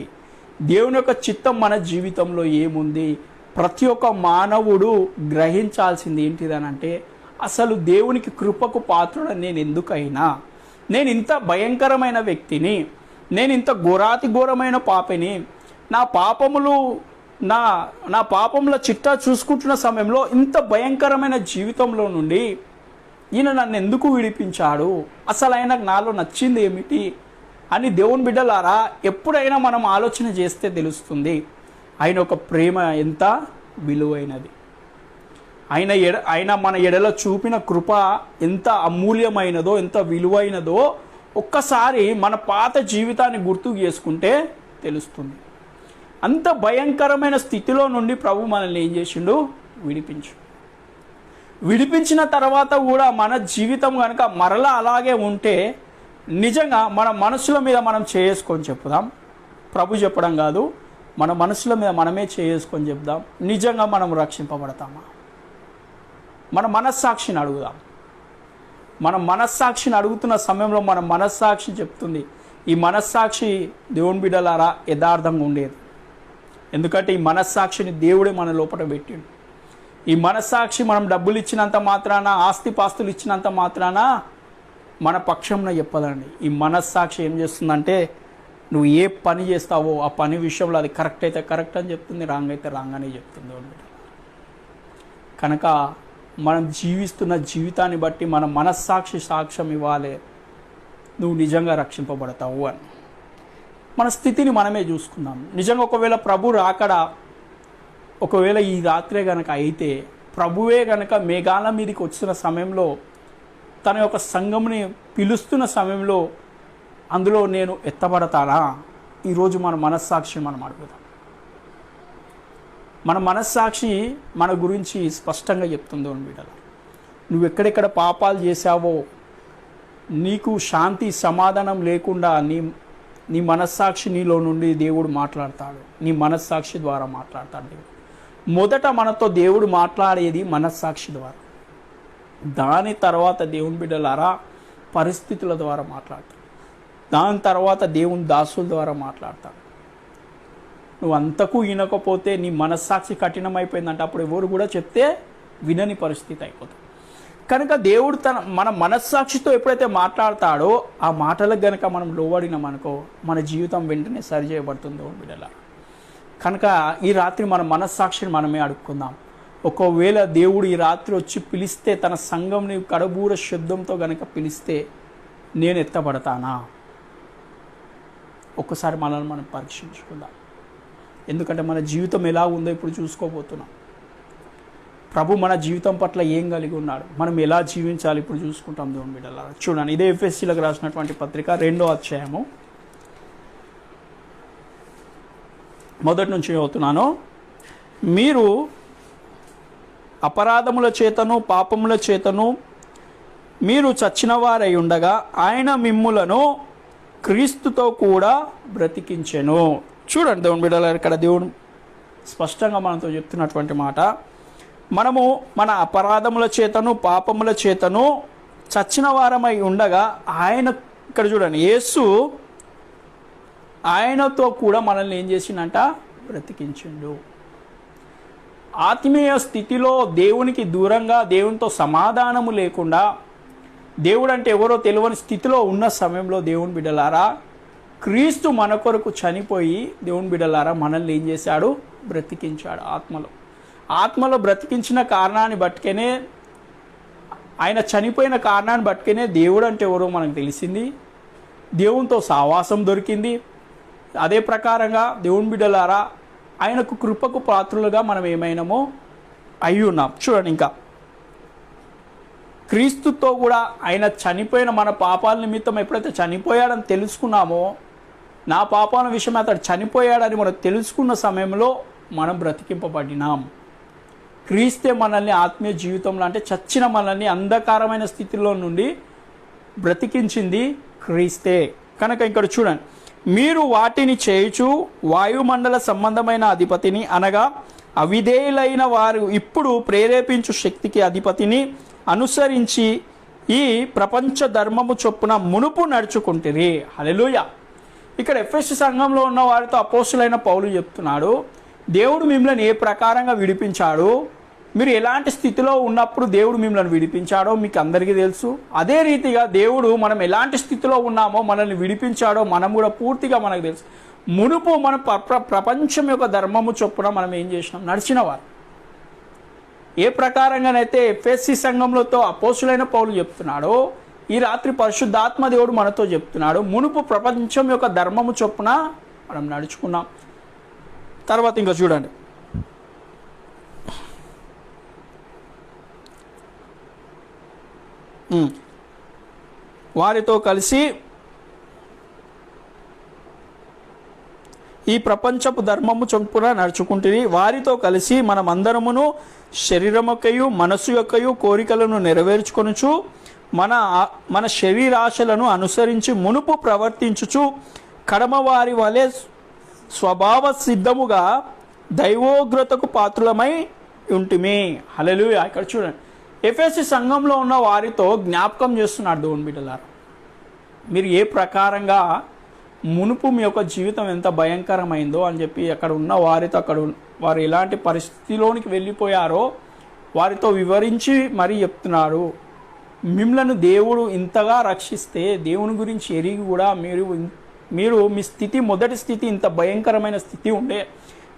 దేవుని యొక్క చిత్తం మన జీవితంలో ఏముంది? ప్రతి ఒక్క మానవుడు గ్రహించాల్సింది ఏంటిదనంటే, అసలు దేవునికి కృపకు పాత్రుడని నేను ఎందుకైనా, నేను ఇంత భయంకరమైన వ్యక్తిని, నేను ఇంత ఘోరాతి ఘోరమైన పాపిని, నా పాపముల చిట్టా చూసుకుంటున్న సమయంలో ఇంత భయంకరమైన జీవితంలో నుండి ఈయన నన్ను ఎందుకు విడిపించాడు, అసలు ఆయనకు నాలో నచ్చింది ఏమిటి అని దేవుని బిడ్డలారా ఎప్పుడైనా మనం ఆలోచన చేస్తే తెలుస్తుంది ఆయన ఒక ప్రేమ ఎంత విలువైనది. ఆయన మన ఎడల చూపిన కృప ఎంత అమూల్యమైనదో, ఎంత విలువైనదో ఒక్కసారి మన పాత జీవితాన్ని గుర్తుకు చేసుకుంటే తెలుస్తుంది. అంత భయంకరమైన స్థితిలో నుండి ప్రభు మనల్ని ఏం చేసిండు? విడిపించిన తర్వాత కూడా మన జీవితం కనుక మరలా అలాగే ఉంటే నిజంగా మన మనసుల మీద మనం చేసుకొని చెప్పుదాం. ప్రభు చెప్పడం కాదు, మన మనసుల మీద మనమే చేసుకొని చెప్దాం. నిజంగా మనం రక్షింపబడతామా? మన మనస్సాక్షిని అడుగుదాం. మన మనస్సాక్షిని అడుగుతున్న సమయంలో మన మనస్సాక్షి చెప్తుంది. ఈ మనస్సాక్షి దేవుని బిడ్డలారా యథార్థంగా ఉండేది. ఎందుకంటే ఈ మనస్సాక్షిని దేవుడే మన లోపల పెట్టిండు. ఈ మనస్సాక్షి మనం డబ్బులు ఇచ్చినంత మాత్రాన, ఆస్తిపాస్తులు ఇచ్చినంత మాత్రాన మన పక్షంలో చెప్పదండి. ఈ మనస్సాక్షి ఏం చేస్తుందంటే నువ్వు ఏ పని చేస్తావో ఆ పని విషయంలో అది కరెక్ట్ అయితే కరెక్ట్ అని చెప్తుంది, రాంగ్ అయితే రాంగ్ అని చెప్తుంది. కనుక మనం జీవిస్తున్న జీవితాన్ని బట్టి మన మనస్సాక్షి సాక్ష్యం ఇవ్వాలి, నువ్వు నిజంగా రక్షింపబడతావు అని. మన స్థితిని మనమే చూసుకుందాం. నిజంగా ఒకవేళ ప్రభు రాకడ ఒకవేళ ఈ రాత్రే గనక అయితే, ప్రభువే గనక మేఘాల మీదకి వచ్చిన సమయంలో తన యొక్క సంఘంని పిలుస్తున్న సమయంలో అందులో నేను ఎత్తబడతానా? ఈరోజు మన మనస్సాక్షి మనం అడుగుదాం. మన మనస్సాక్షి మన గురించి స్పష్టంగా చెప్తుంది. బిడ్డల, నువ్వు ఎక్కడెక్కడ పాపాలు చేశావో, నీకు శాంతి సమాధానం లేకుండా నీ మనస్సాక్షి నీలో నుండి దేవుడు మాట్లాడతాడు. నీ మనస్సాక్షి ద్వారా మాట్లాడతాడు దేవుడు. మొదట మనతో దేవుడు మాట్లాడేది మనస్సాక్షి ద్వారా. దాని తర్వాత దేవుని బిడ్డలారా పరిస్థితుల ద్వారా మాట్లాడతాడు. దాని తర్వాత దేవుని దాసుల ద్వారా మాట్లాడతాడు. నువ్వు అంతకు వినకపోతే నీ మనస్సాక్షి కఠినమైపోయిందంటే అప్పుడు ఎవరు కూడా చెప్తే వినని పరిస్థితి అయిపోతుంది. కనుక దేవుడు మన మనస్సాక్షితో ఎప్పుడైతే మాట్లాడతాడో ఆ మాటలకు గనక మనం లోబడినామనుకో మన జీవితం వెంటనే సరి చేయబడుతుందో బిడ్డలా. కనుక ఈ రాత్రి మన మనస్సాక్షిని మనమే అడుక్కుందాం. ఒకవేళ దేవుడు ఈ రాత్రి వచ్చి పిలిస్తే, తన సంఘంని కడబూర శబ్దంతో గనక పిలిస్తే నేను ఎత్తబడతానా? ఒక్కసారి మనల్ని మనం పరీక్షించుకుందాం. ఎందుకంటే మన జీవితం ఎలా ఉందో ఇప్పుడు చూసుకోబోతున్నాం. ప్రభు మన జీవితం పట్ల ఏం కలిగి ఉన్నాడు, మనం ఎలా జీవించాలి ఇప్పుడు చూసుకుంటాం. దేవుని బిడ్డలారా చూడండి, ఇదే ఎఫెసీలకు రాసినటువంటి పత్రిక 2వ అధ్యాయము మొదటి నుంచి చదువుతున్నాను. మీరు అపరాధముల చేతను పాపముల చేతను మీరు చచ్చిన వారై ఉండగా ఆయన మిమ్ములను క్రీస్తుతో కూడా బ్రతికించెను. చూడండి దేవుని బిడ్డలారా, ఇక్కడ దేవుడు స్పష్టంగా మనతో చెప్తున్నటువంటి మాట, మనము మన అపరాధముల చేతను పాపముల చేతను చచ్చిన వారమై ఉండగా ఆయన, ఇక్కడ చూడండి, యేసు ఆయనతో కూడా మనల్ని ఏం చేసిండంట? బ్రతికించిండు. ఆత్మీయ స్థితిలో దేవునికి దూరంగా, దేవునితో సమాధానము లేకుండా, దేవుడు అంటే ఎవరో తెలియని స్థితిలో ఉన్న సమయంలో దేవుని బిడ్డలారా క్రీస్తు మన కొరకు చనిపోయి దేవుని బిడ్డలారా మనల్ని ఏం చేశాడు? బ్రతికించాడు. ఆత్మలో బ్రతికించిన కారణాన్ని బట్టుకనే, ఆయన చనిపోయిన కారణాన్ని బట్టుకనే దేవుడు అంటే ఎవరో మనకు తెలిసింది, దేవునితో సావాసం దొరికింది. అదే ప్రకారంగా దేవుని బిడ్డలారా ఆయనకు కృపకు పాత్రులుగా మనం ఏమైనామో అయి ఉన్నాం. చూడండి, ఇంకా క్రీస్తుతో కూడా ఆయన చనిపోయిన మన పాపాల నిమిత్తం ఎప్పుడైతే చనిపోయాడని తెలుసుకున్నామో, నా పాపాల విషయం అతడు చనిపోయాడని మనం తెలుసుకున్న సమయంలో మనం బ్రతికింపబడినాం. క్రీస్తే మనల్ని ఆత్మీయ జీవితంలో, అంటే చచ్చిన మనల్ని అంధకారమైన స్థితిలో నుండి బ్రతికించింది క్రీస్తే. కనుక ఇక్కడ చూడండి, మీరు వాటిని చేయుచు వాయుమండల సంబంధమైన అధిపతిని, అనగా అవిధేయులైన వారు ఇప్పుడు ప్రేరేపించు శక్తికి అధిపతిని అనుసరించి ఈ ప్రపంచ ధర్మము చొప్పున మునుపు నడుచుకుంటురి. హల్లెలూయా. ఇక్కడ ఎఫెసు సంఘంలో ఉన్న వారితో అపోస్తులైన పౌలు చెప్తున్నాడు, దేవుడు మిమ్మల్ని ఏ ప్రకారంగా విడిపించాడు, మీరు ఎలాంటి స్థితిలో ఉన్నప్పుడు దేవుడు మిమ్మల్ని విడిపించాడో మీకు అందరికీ తెలుసు. అదే రీతిగా దేవుడు మనం ఎలాంటి స్థితిలో ఉన్నామో మనల్ని విడిపించాడో మనం కూడా పూర్తిగా మనకు తెలుసు. మునుపు మన ప్రపంచం యొక్క ధర్మము చొప్పున మనం ఏం చేసినాం? నడిచినవారు. ఏ ప్రకారంగానైతే ఎఫెసీ సంఘంలోతో అపోస్తులైన పౌలు చెప్తున్నాడో, ఈ రాత్రి పరిశుద్ధాత్మ దేవుడు మనతో చెప్తున్నాడు, మునుపు ప్రపంచం యొక్క ధర్మము చొప్పున మనం నడుచుకున్నాం. తర్వాత ఇంకా చూడండి, వారితో కలిసి ఈ ప్రపంచపు ధర్మము చొప్పున నడుచుకుంటుంది. వారితో కలిసి మనమందరమును శరీరమొక్కయు మనస్సు యొక్కయు కోరికలను నెరవేర్చుకొనుచు మన శరీరాశలను అనుసరించి మునుపు ప్రవర్తించుచు కడమవారి వలె స్వభావ సిద్ధముగా దైవోగ్రతకు పాత్రులమై ఉంటిమి. హల్లెలూయా. ఇక్కడ చూడండి, ఎఫెసీ సంఘంలో ఉన్న వారితో జ్ఞాపకం చేస్తున్నాడు దేవుని బిడ్డలారా, మీరు ఏ ప్రకారంగా మునుపు మీ యొక్క జీవితం ఎంత భయంకరమైందో అని చెప్పి అక్కడ ఉన్న వారితో వారు ఎలాంటి పరిస్థితిలోనికి వెళ్ళిపోయారో వారితో వివరించి మరీ చెప్తున్నారు. మిమ్మలను దేవుడు ఇంతగా రక్షిస్తే దేవుని గురించి ఎరిగి కూడా మీరు మీ స్థితి, మొదటి స్థితి ఇంత భయంకరమైన స్థితి ఉండే,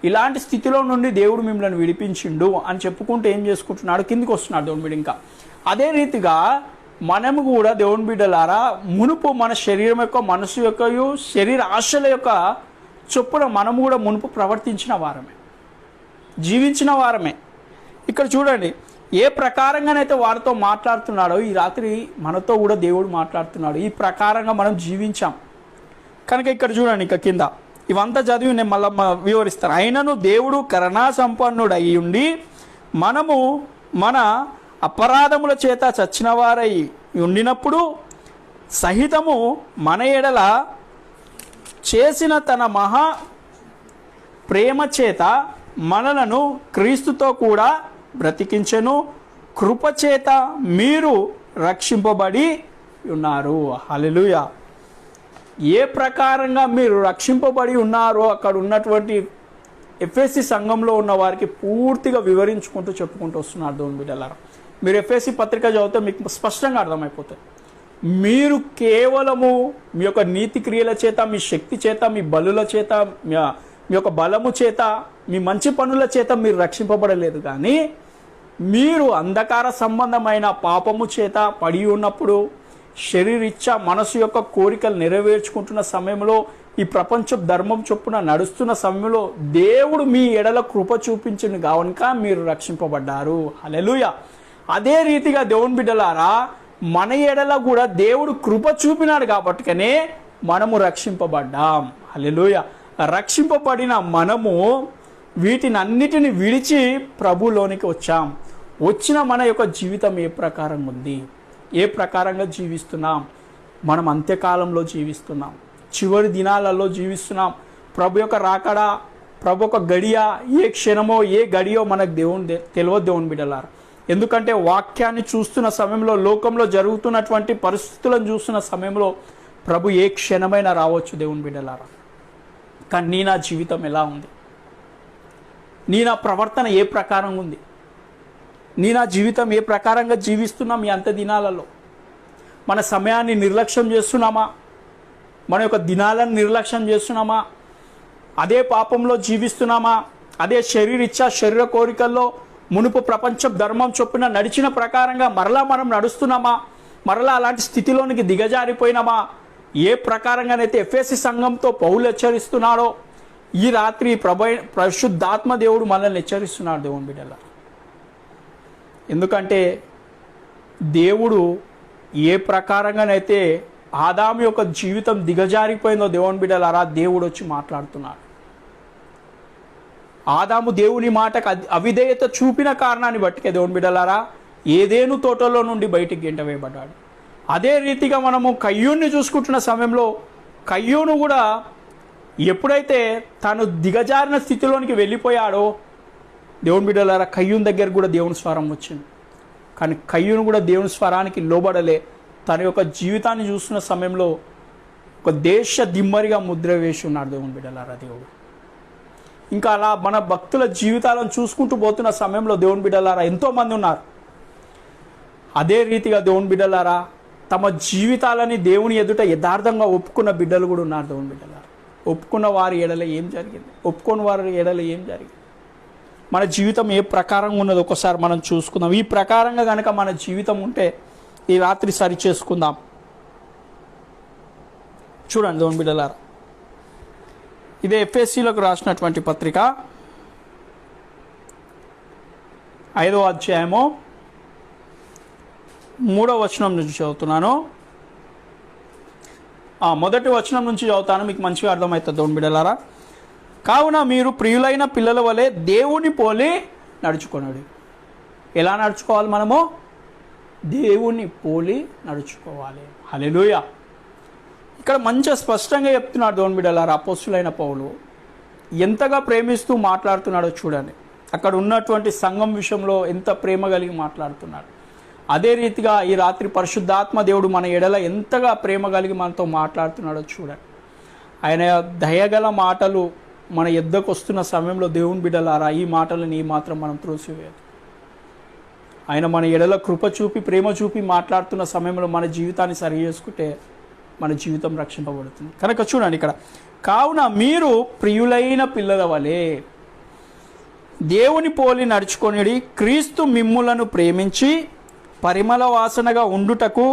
ఇలాంటి స్థితిలో నుండి దేవుడు మిమ్మల్ని విడిపించిండు అని చెప్పుకుంటూ ఏం చేసుకుంటున్నాడు, కిందికి వస్తున్నాడు దేవుని బిడ్డ. ఇంకా అదే రీతిగా మనము కూడా దేవుని బిడ్డలారా మునుపు మన శరీరం యొక్క మనసు యొక్క శరీర ఆశల యొక్క చొప్పున మనము కూడా మునుపు ప్రవర్తించిన వారమే, జీవించిన వారమే. ఇక్కడ చూడండి, ఏ ప్రకారంగానైతే వారితో మాట్లాడుతున్నాడో ఈ రాత్రి మనతో కూడా దేవుడు మాట్లాడుతున్నాడు. ఈ ప్రకారంగా మనం జీవించాం కనుక ఇక్కడ చూడండి, ఇక కింద ఇవంతా చదివి నేను మళ్ళీ వివరిస్తాను. అయినను దేవుడు కరుణా సంపన్నుడు అయి ఉండి మనము మన అపరాధముల చేత చచ్చిన వారై ఉండినప్పుడు సహితము మన ఎడల చేసిన తన మహా ప్రేమ చేత మనలను క్రీస్తుతో కూడా బ్రతికించెను, కృపచేత మీరు రక్షింపబడి ఉన్నారు. హల్లెలూయా. ఏ ప్రకారంగా మీరు రక్షింపబడి ఉన్నారో అక్కడ ఉన్నటువంటి ఎఫ్ఎస్సి సంఘంలో ఉన్న వారికి పూర్తిగా వివరించుకుంటూ చెప్పుకుంటూ వస్తున్నారు దేవుని బిడ్డలారా. మీరు ఎఫ్ఎస్సి పత్రిక చదివితే మీకు స్పష్టంగా అర్థమైపోతుంది. మీరు కేవలము మీ యొక్క నీతి క్రియల చేత, మీ శక్తి చేత, మీ బలుల చేత, మీ యొక్క బలము చేత, మీ మంచి పనుల చేత మీరు రక్షింపబడలేదు, కానీ మీరు అంధకార సంబంధమైన పాపము చేత పడి ఉన్నప్పుడు, శరీరిచ్చా మనసు యొక్క కోరికలు నెరవేర్చుకుంటున్న సమయంలో, ఈ ప్రపంచ ధర్మం చొప్పున నడుస్తున్న సమయంలో దేవుడు మీ ఎడల కృప చూపించిన కనుక మీరు రక్షింపబడ్డారు. హల్లెలూయా. అదే రీతిగా దేవుని బిడ్డలారా మన ఎడల కూడా దేవుడు కృప చూపినాడు కాబట్టికనే మనము రక్షింపబడ్డాం. హల్లెలూయా. రక్షింపబడిన మనము వీటిని అన్నిటిని విడిచి ప్రభులోనికి వచ్చాం. వచ్చిన మన యొక్క జీవితం ఏ ప్రకారంగా ఉంది, ఏ ప్రకారంగా జీవిస్తున్నాం, మనం అంత్యకాలంలో జీవిస్తున్నాం, చివరి దినాలలో జీవిస్తున్నాం. ప్రభు యొక్క రాకడ, ప్రభు యొక్క గడియ ఏ క్షణమో ఏ గడియో మనకు తెలియదు దేవుని బిడ్డలారా. ఎందుకంటే వాక్యాన్ని చూస్తున్న సమయంలో, లోకంలో జరుగుతున్నటువంటి పరిస్థితులను చూస్తున్న సమయంలో ప్రభు ఏ క్షణమైనా రావచ్చు దేవుని బిడ్డలారా. కానీ నా జీవితం ఎలా ఉంది, నా ప్రవర్తన ఏ ప్రకారంగా ఉంది, నా జీవితం ఏ ప్రకారంగా జీవిస్తున్నాం ఈ అంత దినాలలో? మన సమయాన్ని నిర్లక్ష్యం చేస్తున్నామా? మన యొక్క దినాలను నిర్లక్ష్యం చేస్తున్నామా? అదే పాపంలో జీవిస్తున్నామా? అదే శరీర కోరికల్లో మునుపు ప్రపంచ ధర్మం చొప్పున నడిచిన ప్రకారంగా మరలా మనం నడుస్తున్నామా? మరలా అలాంటి స్థితిలోనికి దిగజారిపోయినామా? ఏ ప్రకారంగానైతే ఎఫెసీ సంఘంతో పౌలు హెచ్చరిస్తున్నాడో ఈ రాత్రి పరిశుద్ధాత్మ దేవుడు మనల్ని హెచ్చరిస్తున్నాడు దేవుని బిడ్డలారా. ఎందుకంటే దేవుడు ఏ ప్రకారంగానైతే ఆదాము యొక్క జీవితం దిగజారిపోయిందో దేవుని బిడ్డలారా, దేవుడు వచ్చి మాట్లాడుతున్నాడు. ఆదాము దేవుని మాటకు అవిధేయత చూపిన కారణాన్ని బట్టికే దేవుని బిడ్డలారా ఏదేను తోటలో నుండి బయటికి గెంట వేయబడ్డాడు. అదే రీతిగా మనము కయ్యూన్ని చూసుకుంటున్న సమయంలో కయ్యూను కూడా ఎప్పుడైతే తాను దిగజారిన స్థితిలోనికి వెళ్ళిపోయాడో దేవుని బిడ్డలారా కయ్యూన్ దగ్గర కూడా దేవుని స్వరం వచ్చింది. కానీ కయ్యూను కూడా దేవుని స్వరానికి లోబడలే. తన యొక్క జీవితాన్ని చూస్తున్న సమయంలో ఒక దేశ దిమ్మరిగా ముద్ర వేసి ఉన్నాడు దేవుని బిడ్డలారా దేవుడు. ఇంకా అలా మన భక్తుల జీవితాలను చూసుకుంటూ పోతున్న సమయంలో దేవుని బిడ్డలారా ఎంతోమంది ఉన్నారు. అదే రీతిగా దేవుని బిడ్డలారా తమ జీవితాలని దేవుని ఎదుట యథార్థంగా ఒప్పుకున్న బిడ్డలు కూడా ఉన్నారు దేవుని బిడ్డలారా. ఒప్పుకున్న వారి ఎడల ఏం జరిగింది, ఒప్పుకున్న వారి ఎడల ఏం జరిగింది, మన జీవితం ఏ ప్రకారంగా ఉన్నది ఒకసారి మనం చూసుకుందాం. ఈ ప్రకారంగా కనుక మన జీవితం ఉంటే ఈ రాత్రి సరి చేసుకుందాం. చూడండి దేవుని బిడ్డలారా, ఇదే ఎఫ్ఎస్సీలకు రాసినటువంటి పత్రిక 5వ అధ్యాయము 3వ వచనం నుంచి చదువుతున్నాను. మొదటి వచనం నుంచి చదువుతాను, మీకు మంచిగా అర్థమవుతుంది దేవుని బిడ్డలారా. కావున మీరు ప్రియులైన పిల్లల వలె దేవుని పోలి నడుచుకొనుడి. ఎలా నడుచుకోవాలి? మనము దేవుని పోలి నడుచుకోవాలి. హల్లెలూయా. ఇక్కడ మంచిగా స్పష్టంగా చెప్తున్నాడు దేవుని బిడ్డలారా. అపోస్తులైన పౌలు ఎంతగా ప్రేమిస్తూ మాట్లాడుతున్నాడో చూడండి. అక్కడ ఉన్నటువంటి సంఘం విషయంలో ఎంత ప్రేమ కలిగి మాట్లాడుతున్నాడు. అదే రీతిగా ఈ రాత్రి పరిశుద్ధాత్మ దేవుడు మన ఎడల ఎంతగా ప్రేమ కలిగి మనతో మాట్లాడుతున్నాడో చూడండి. ఆయన దయగల మాటలు మన ఎద్దకు వస్తున్న సమయంలో దేవుని బిడ్డలారా, ఈ మాటలను ఈ మాత్రం మనం త్రోసివేయదు. ఆయన మన ఎడల కృప చూపి ప్రేమ చూపి మాట్లాడుతున్న సమయంలో మన జీవితాన్ని సరి చేసుకుంటే మన జీవితం రక్షింపబడుతుంది. కనుక చూడండి ఇక్కడ, కావున మీరు ప్రియులైన పిల్లల వలె దేవుని పోలి నడుచుకొనిడి, క్రీస్తు మిమ్ములను ప్రేమించి పరిమళ వాసనగా ఉండుటకు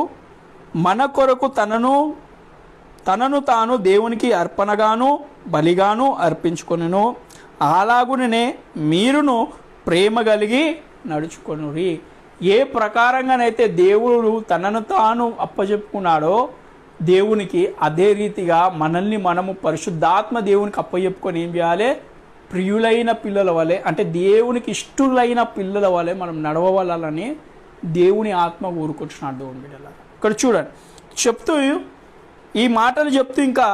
మన కొరకు తనను తాను దేవునికి అర్పణగాను బలిగాను అర్పించుకొనెను. అలాగునే మీరును ప్రేమ కలిగి నడుచుకొనుడి. ఏ ప్రకారంగానైతే దేవుడు తనను తాను అప్పచెప్పుకున్నాడో దేవునికి, అదే రీతిగా మనల్ని మనము పరిశుద్ధాత్మ దేవునికి అప్పచెప్పుకొని ఏం చేయాలి? ప్రియులైన పిల్లల వలె, అంటే దేవునికి ఇష్టలైన పిల్లల వలె మనం నడవవాలని దేవుని ఆత్మ ఊరుకొచ్చినాడు దేవుని బిడ్డలారా. ఇక్కడ చూడండి, చెప్తూ ఈ మాటలు చెప్తూ ఇంకా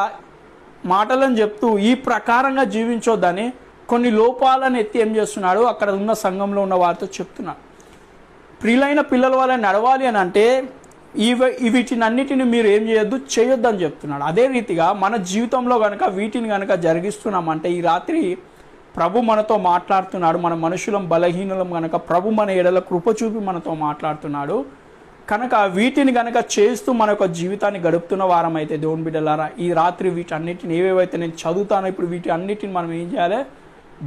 మాటలను చెప్తూ ఈ ప్రకారంగా జీవించొద్దని కొన్ని లోపాలను ఎత్తి ఏం చేస్తున్నాడు? అక్కడ ఉన్న సంఘంలో ఉన్న వారితో చెప్తున్నాడు. ప్రియులైన పిల్లల వల్ల నడవాలి అని అంటే వీటినన్నిటిని మీరు ఏం చేయొద్దు అని చెప్తున్నాడు. అదే రీతిగా మన జీవితంలో కనుక వీటిని కనుక జరిగిస్తున్నామంటే ఈ రాత్రి ప్రభు మనతో మాట్లాడుతున్నాడు. మన మనుషులం బలహీనులం కనుక ప్రభు మన ఎడల కృప చూపి మనతో మాట్లాడుతున్నాడు. కనుక వీటిని కనుక చేస్తూ మన యొక్క జీవితాన్ని గడుపుతున్న వారం అయితే దేవుని బిడ్డలారా, ఈ రాత్రి వీటన్నిటిని ఏవేవైతే నేను చదువుతానో ఇప్పుడు వీటి అన్నిటిని మనం ఏం చేయాలి?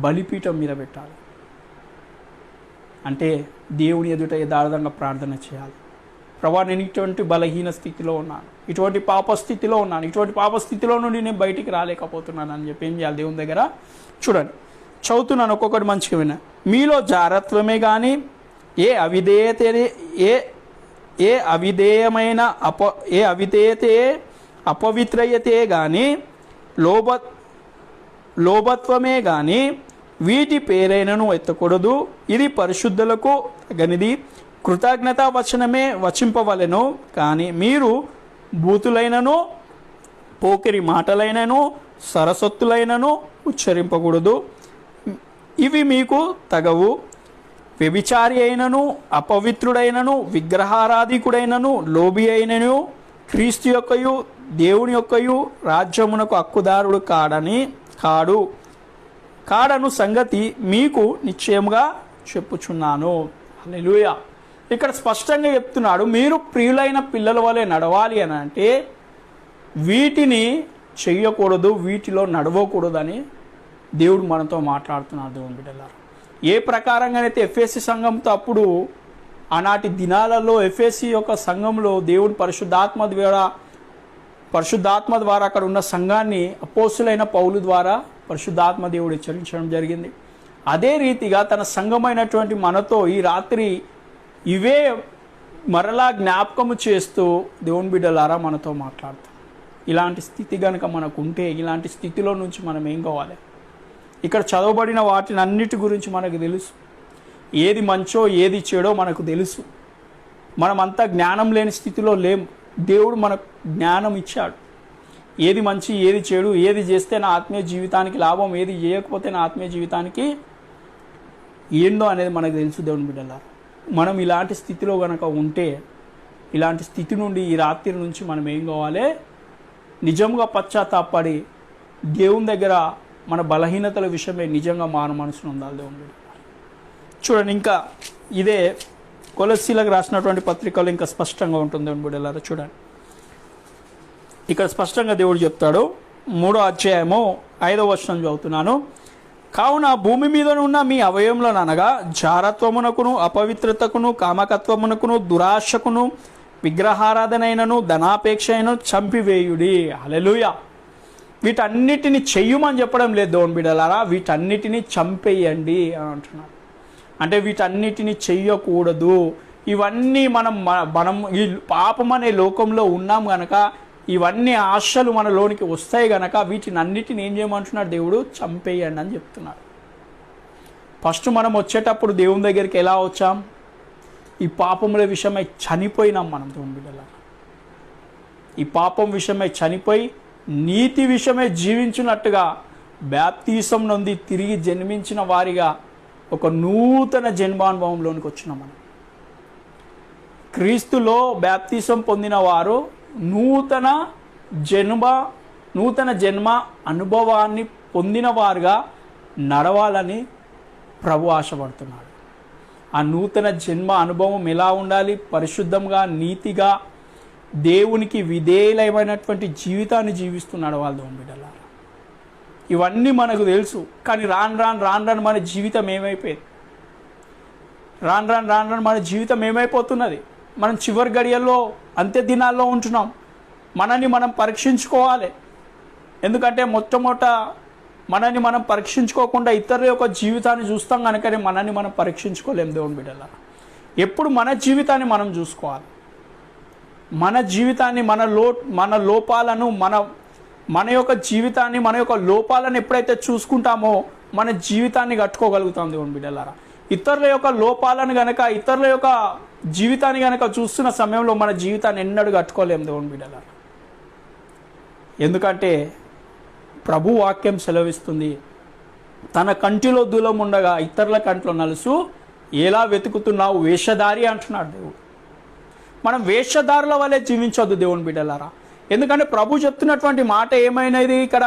బలిపీఠం మీద పెట్టాలి. అంటే దేవుని ఎదుట యథార్థంగా ప్రార్థన చేయాలి. ప్రభా, నేను ఇటువంటి బలహీన స్థితిలో ఉన్నాను, ఇటువంటి పాప స్థితిలో ఉన్నాను, ఇటువంటి పాప స్థితిలో నుండి నేను బయటికి రాలేకపోతున్నాను అని చెప్పి ఏం చేయాలి? దేవుని దగ్గర చూడండి, చదువుతున్నాను ఒక్కొక్కటి మంచిగా విన్నా. మీలో జారత్వమే కానీ ఏ అవిధేయతే అపవిత్రయతే కానీ లోభత్వమే కానీ వీటి పేరైనను ఎత్తకూడదు. ఇది పరిశుద్ధులకు తగనిది. కృతజ్ఞతా వచనమే వచింపవలెను, కానీ మీరు బూతులైనను పోకిరి మాటలైనను సరసొత్తులైనను ఉచ్చరింపకూడదు. ఇవి మీకు తగవు. వ్యభిచారి అయినను అపవిత్రుడైనను విగ్రహారాధికుడైనను లోబి అయినను క్రీస్తు యొక్కయు దేవుని యొక్కయు రాజ్యమునకు హక్కుదారుడు కాడను సంగతి మీకు నిశ్చయముగా చెప్పుచున్నాను. హల్లెలూయా. ఇక్కడ స్పష్టంగా చెప్తున్నాడు, మీరు ప్రియులైన పిల్లల వలె నడవాలి అని అంటే వీటిని చెయ్యకూడదు, వీటిలో నడవకూడదని దేవుడు మనతో మాట్లాడుతున్నాడు. దేవుని బిడ్డలారా, ఏ ప్రకారంగానైతే ఎఫ్ఎస్సి సంఘంతో అప్పుడు ఆనాటి దినాలలో ఎఫ్ఎస్సి యొక్క సంఘంలో దేవుడు పరిశుద్ధాత్మ ద్వారా అక్కడ ఉన్న సంఘాన్ని అపోస్తులైన పౌలు ద్వారా పరిశుద్ధాత్మ దేవుడు హెచ్చరించడం జరిగింది. అదే రీతిగా తన సంఘమైనటువంటి మనతో ఈ రాత్రి ఇవే మరలా జ్ఞాపకము చేస్తూ దేవుని బిడ్డలారా మనతో మాట్లాడుతాం. ఇలాంటి స్థితి కనుక మనకు ఉంటే ఇలాంటి స్థితిలో నుంచి మనం ఏం కావాలి? ఇక్కడ చదవబడిన వాటిని అన్నిటి గురించి మనకు తెలుసు. ఏది మంచో ఏది చెడో మనకు తెలుసు. మనమంతా జ్ఞానం లేని స్థితిలో లేము. దేవుడు మనకు జ్ఞానం ఇచ్చాడు. ఏది మంచి ఏది చెడు, ఏది చేస్తే నా ఆత్మీయ జీవితానికి లాభం, ఏది చేయకపోతే నా ఆత్మీయ జీవితానికి ఏందో అనేది మనకు తెలుసు. దేవుని బిడ్డలారా, మనం ఇలాంటి స్థితిలో కనుక ఉంటే ఇలాంటి స్థితి నుండి ఈ రాత్రి నుంచి మనం ఏం కావాలి? నిజంగా పశ్చాత్తాపడి దేవుని దగ్గర మన బలహీనతల విషయమే నిజంగా మారు మనసును ఉండాలి. దేవుని బిడ్డలారా చూడండి, ఇంకా ఇదే కొలస్సీలకు రాసినటువంటి పత్రికలు ఇంకా స్పష్టంగా ఉంటుంది. దేవుని బిడ్డలారా చూడండి, ఇక్కడ స్పష్టంగా దేవుడు చెప్తాడు. 3వ అధ్యాయము 5వ వచనం చదువుతున్నాను. కావున భూమి మీద ఉన్న మీ అవయవములను అనగా జారత్వమునకును అపవిత్రతకును కామకత్వమునకును దురాశకును విగ్రహారాధనైనను ధనాపేక్ష అయినను చంపివేయుడి. హల్లెలూయా. వీటన్నిటిని చెయ్యమని చెప్పడం లేదు దేవుని బిడ్డలారా, వీటన్నిటిని చంపేయండి అని అంటున్నాడు. అంటే వీటన్నిటిని చెయ్యకూడదు. ఇవన్నీ మనం ఈ పాపం అనే లోకంలో ఉన్నాం గనక ఇవన్నీ ఆశలు మనలోనికి వస్తాయి గనక వీటిని అన్నిటిని ఏం చేయమంటున్నాడు దేవుడు? చంపేయండి అని చెప్తున్నాడు. ఫస్ట్ మనం వచ్చేటప్పుడు దేవుని దగ్గరికి ఎలా వచ్చాం? ఈ పాపముల విషయమై చనిపోయినాం మనం దేవుని బిడ్డలారా. ఈ పాపం విషయమై చనిపోయి నీతి విషయమై జీవించినట్టుగా బాప్తీసం నుండి తిరిగి జన్మించిన వారిగా ఒక నూతన జన్మానుభవంలోనికి వచ్చినాం మనం. క్రీస్తులో బాప్తీసం పొందిన వారు నూతన జన్మ అనుభవాన్ని పొందిన వారుగా నడవాలని ప్రభు ఆశపడుతున్నాడు. ఆ నూతన జన్మ అనుభవం ఎలా ఉండాలి? పరిశుద్ధంగా, నీతిగా, దేవునికి విధేయులైనటువంటి జీవితాన్ని జీవిస్తున్నాడు వాళ్ళ దేవుని బిడ్డలారా. ఇవన్నీ మనకు తెలుసు. కానీ రాను రాను మన జీవితం ఏమైపోయింది? రాను మన జీవితం ఏమైపోతున్నది? మనం చివరి గడియల్లో అంత్య దినాల్లో ఉంటున్నాం. మనల్ని మనం పరీక్షించుకోవాలి. ఎందుకంటే మొట్టమొదట మనల్ని మనం పరీక్షించుకోకుండా ఇతరుల యొక్క జీవితాన్ని చూస్తాం కనుకనే మనల్ని మనం పరీక్షించుకోలేం దేవుని బిడ్డలారా. ఎప్పుడు మన జీవితాన్ని మనం చూసుకోవాలి. మన జీవితాన్ని, మన లోపాలను, మన యొక్క జీవితాన్ని, మన యొక్క లోపాలను ఎప్పుడైతే చూసుకుంటామో మన జీవితాన్ని కట్టుకోగలుగుతాం దేవుని బిడ్డలారా. ఇతరుల యొక్క లోపాలను గనక, ఇతరుల యొక్క జీవితాన్ని గనక చూస్తున్న సమయంలో మన జీవితాన్ని ఎన్నడూ కట్టుకోలేం దేవుని బిడ్డలారా. ఎందుకంటే ప్రభు వాక్యం సెలవిస్తుంది, తన కంటిలో దూలం ఉండగా ఇతరుల కంట్లో నలుసు ఎలా వెతుకుతున్నావు వేషధారి అంటున్నాడు దేవుడు. మనం వేషధారుల వల్లే జీవించొద్దు దేవుని బిడ్డలారా. ఎందుకంటే ప్రభు చెప్తున్నటువంటి మాట ఏమైనది ఇక్కడ?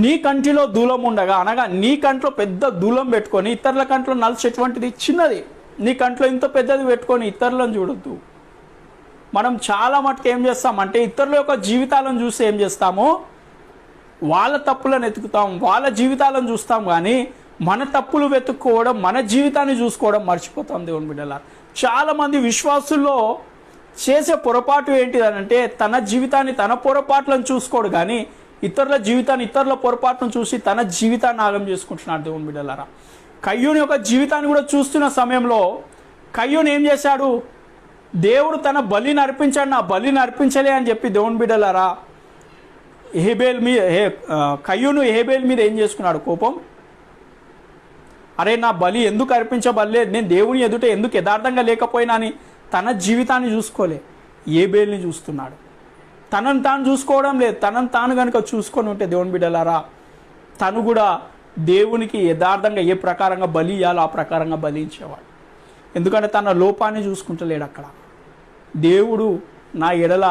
నీ కంటిలో దూలం ఉండగా, అనగా నీ కంట్లో పెద్ద దూలం పెట్టుకొని ఇతరుల కంట్లో నలుసు ఎటువంటిది? చిన్నది. నీ కంట్లో ఇంత పెద్దది పెట్టుకొని ఇతరులను చూడొద్దు. మనం చాలా మటుకు ఏం చేస్తామంటే ఇతరుల యొక్క జీవితాలను చూసి ఏం చేస్తాము? వాళ్ళ తప్పులను వెతుకుతాం, వాళ్ళ జీవితాలను చూస్తాం. కానీ మన తప్పులు వెతుక్కోవడం, మన జీవితాన్ని చూసుకోవడం మర్చిపోతాం దేవుని బిడ్డలారా. చాలామంది విశ్వాసుల్లో చేసే పొరపాటు ఏంటిదనంటే తన జీవితాన్ని, తన పొరపాట్లను చూసుకోడు, కానీ ఇతరుల జీవితాన్ని, ఇతరుల పొరపాటును చూసి తన జీవితాన్ని ఆగం చేసుకుంటున్నాడు దేవుని బిడ్డలారా. కయ్యూని యొక్క జీవితాన్ని కూడా చూస్తున్న సమయంలో కయ్యూని ఏం చేశాడు? దేవుడు తన బలిని అర్పించాడు, నా బలిని అర్పించలే అని చెప్పి దేవుని బిడ్డలారా కయ్యూను హేబేల్ మీద ఏం చేసుకున్నాడు? కోపం. అరే నా బలి ఎందుకు అర్పించబడలేదు, నేను దేవుని ఎదుట ఎందుకు యథార్థంగా లేకపోయినా అని తన జీవితాన్ని చూసుకోలే, హేబేల్ని చూస్తున్నాడు. తనను తాను చూసుకోవడం లేదు. తనను తాను కనుక చూసుకొని ఉంటే దేవుని బిడ్డలారా తను కూడా దేవునికి యథార్థంగా ఏ ప్రకారంగా బలి ఇవ్వాలో ఆ ప్రకారంగా బలించేవాడు. ఎందుకంటే తన లోపాన్ని చూసుకుంటలేడు. అక్కడ దేవుడు నా ఎడల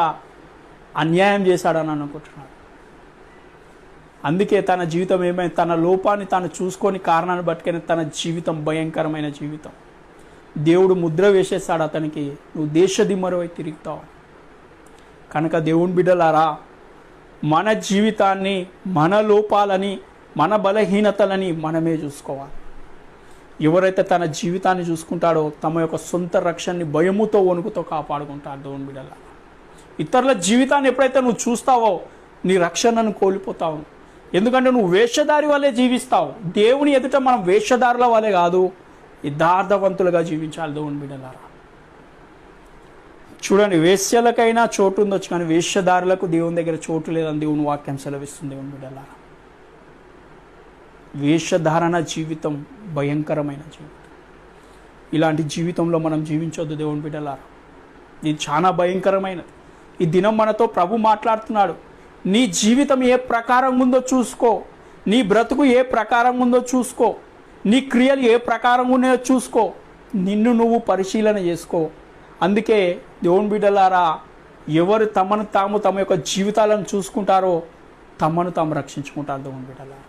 అన్యాయం చేశాడని అనుకుంటున్నాడు. అందుకే తన జీవితం ఏమైంది? తన లోపాన్ని తాను చూసుకొని కారణాన్ని బట్టుకొని తన జీవితం భయంకరమైన జీవితం. దేవుడు ముద్ర వేసేస్తాడు అతనికి, నువ్వు దేశదిమ్మరవై తిరుగుతావు. కనుక దేవుని బిడ్డలారా మన జీవితాన్ని, మన లోపాలని, మన బలహీనతలని మనమే చూసుకోవాలి. ఎవరైతే తన జీవితాన్ని చూసుకుంటాడో తమ యొక్క సొంత రక్షణని భయముతో వణుకుతో కాపాడుకుంటాడు దేవుని బిడ్డలారా. ఇతరుల జీవితాన్ని ఎప్పుడైతే నువ్వు చూస్తావో నీ రక్షణను కోల్పోతావు. ఎందుకంటే నువ్వు వేషధారి వల్లే జీవిస్తావు. దేవుని ఎదుట మనం వేషధారుల వల్లే కాదు, యథార్థవంతులుగా జీవించాలి దేవుని బిడ్డలారా. చూడండి, వేశ్యలకైనా చోటు ఉండొచ్చు, కానీ వేషధారులకు దేవుని దగ్గర చోటు లేదని దేవుని వాక్యం సెలవిస్తుంది దేవుని బిడ్డలారా. వేషధారణ జీవితం భయంకరమైన జీవితం. ఇలాంటి జీవితంలో మనం జీవించొద్దు దేవుని బిడ్డలారా. ఇది చాలా భయంకరమైనది. ఈ దినం మనతో ప్రభు మాట్లాడుతున్నాడు. నీ జీవితం ఏ ప్రకారం ఉందో చూసుకో, నీ బ్రతుకు ఏ ప్రకారం ఉందో చూసుకో, నీ క్రియలు ఏ ప్రకారం ఉన్నాయో చూసుకో, నిన్ను నువ్వు పరిశీలన చేసుకో. అందుకే దేవుని బిడ్డలారా ఎవరు తమను తాము తమ యొక్క జీవితాలను చూసుకుంటారో తమను తాము రక్షించుకుంటారు దేవుని బిడ్డలారా.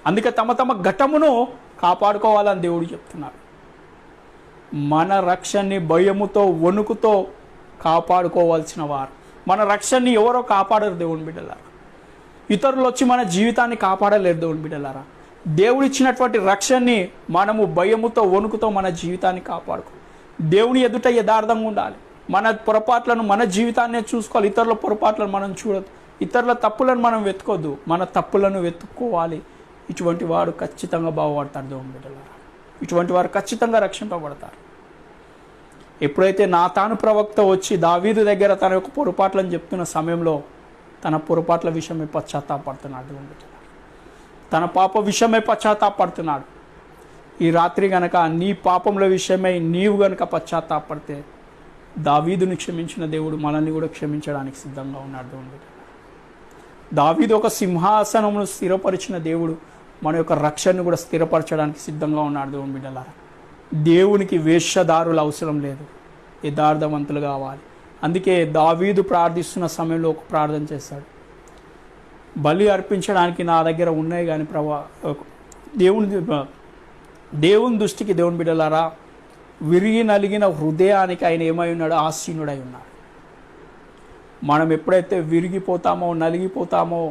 అందుకే తమ ఘటమును కాపాడుకోవాలని దేవుడు చెప్తున్నాడు. మన రక్షణని భయముతో వణుకుతో కాపాడుకోవాల్సిన వారు. మన రక్షణని ఎవరో కాపాడరు దేవుని బిడ్డలారా. ఇతరులు వచ్చి మన జీవితాన్ని కాపాడలేరు దేవుని బిడ్డలారా. దేవుడు ఇచ్చినటువంటి రక్షణని మనము భయముతో వణుకుతో మన జీవితాన్ని కాపాడుకో. దేవుని ఎదుట యథార్థంగా ఉండాలి. మన పొరపాట్లను, మన జీవితాన్నే చూసుకోవాలి. ఇతరుల పొరపాట్లను మనం చూడొద్దు. ఇతరుల తప్పులను మనం వెతుకోవద్దు, మన తప్పులను వెతుక్కోవాలి. ఇటువంటి వాడు ఖచ్చితంగా బాగుపడతాడు దేవుని బిడ్డలారా. ఇటువంటి వారు ఖచ్చితంగా రక్షింపబడతారు. ఎప్పుడైతే నాతాను ప్రవక్త వచ్చి దావీదు దగ్గర తన యొక్క పొరపాట్లను చెప్తున్న సమయంలో తన పొరపాట్ల విషయమే పశ్చాత్తాపడుతున్నాడు. తన పాప విషయమే పశ్చాత్తాపడుతున్నాడు. ఈ రాత్రి గనక నీ పాపముల విషయమై నీవు గనక పశ్చాత్తాపడితే దావీదుని క్షమించిన దేవుడు మనల్ని కూడా క్షమించడానికి సిద్ధంగా ఉన్నాడు. దావీదు ఒక సింహాసనమును స్థిరపరిచిన దేవుడు మన యొక్క రక్షణను కూడా స్థిరపరచడానికి సిద్ధంగా ఉన్నాడు. దేవుని బిడ్డలారా, దేవునికి వేషధారులు అవసరం లేదు, యథార్థవంతులు కావాలి. అందుకే దావీదు ప్రార్థిస్తున్న సమయంలో ఒక ప్రార్థన చేశాడు, బలి అర్పించడానికి నా దగ్గర ఉన్నాయి కానీ దేవుని దృష్టికి దేవుని బిడ్డలారా విరిగి నలిగిన హృదయానికి ఆయన ఏమై ఉన్నాడు? ఆసీనుడై ఉన్నాడు. మనం ఎప్పుడైతే విరిగిపోతామో నలిగిపోతామో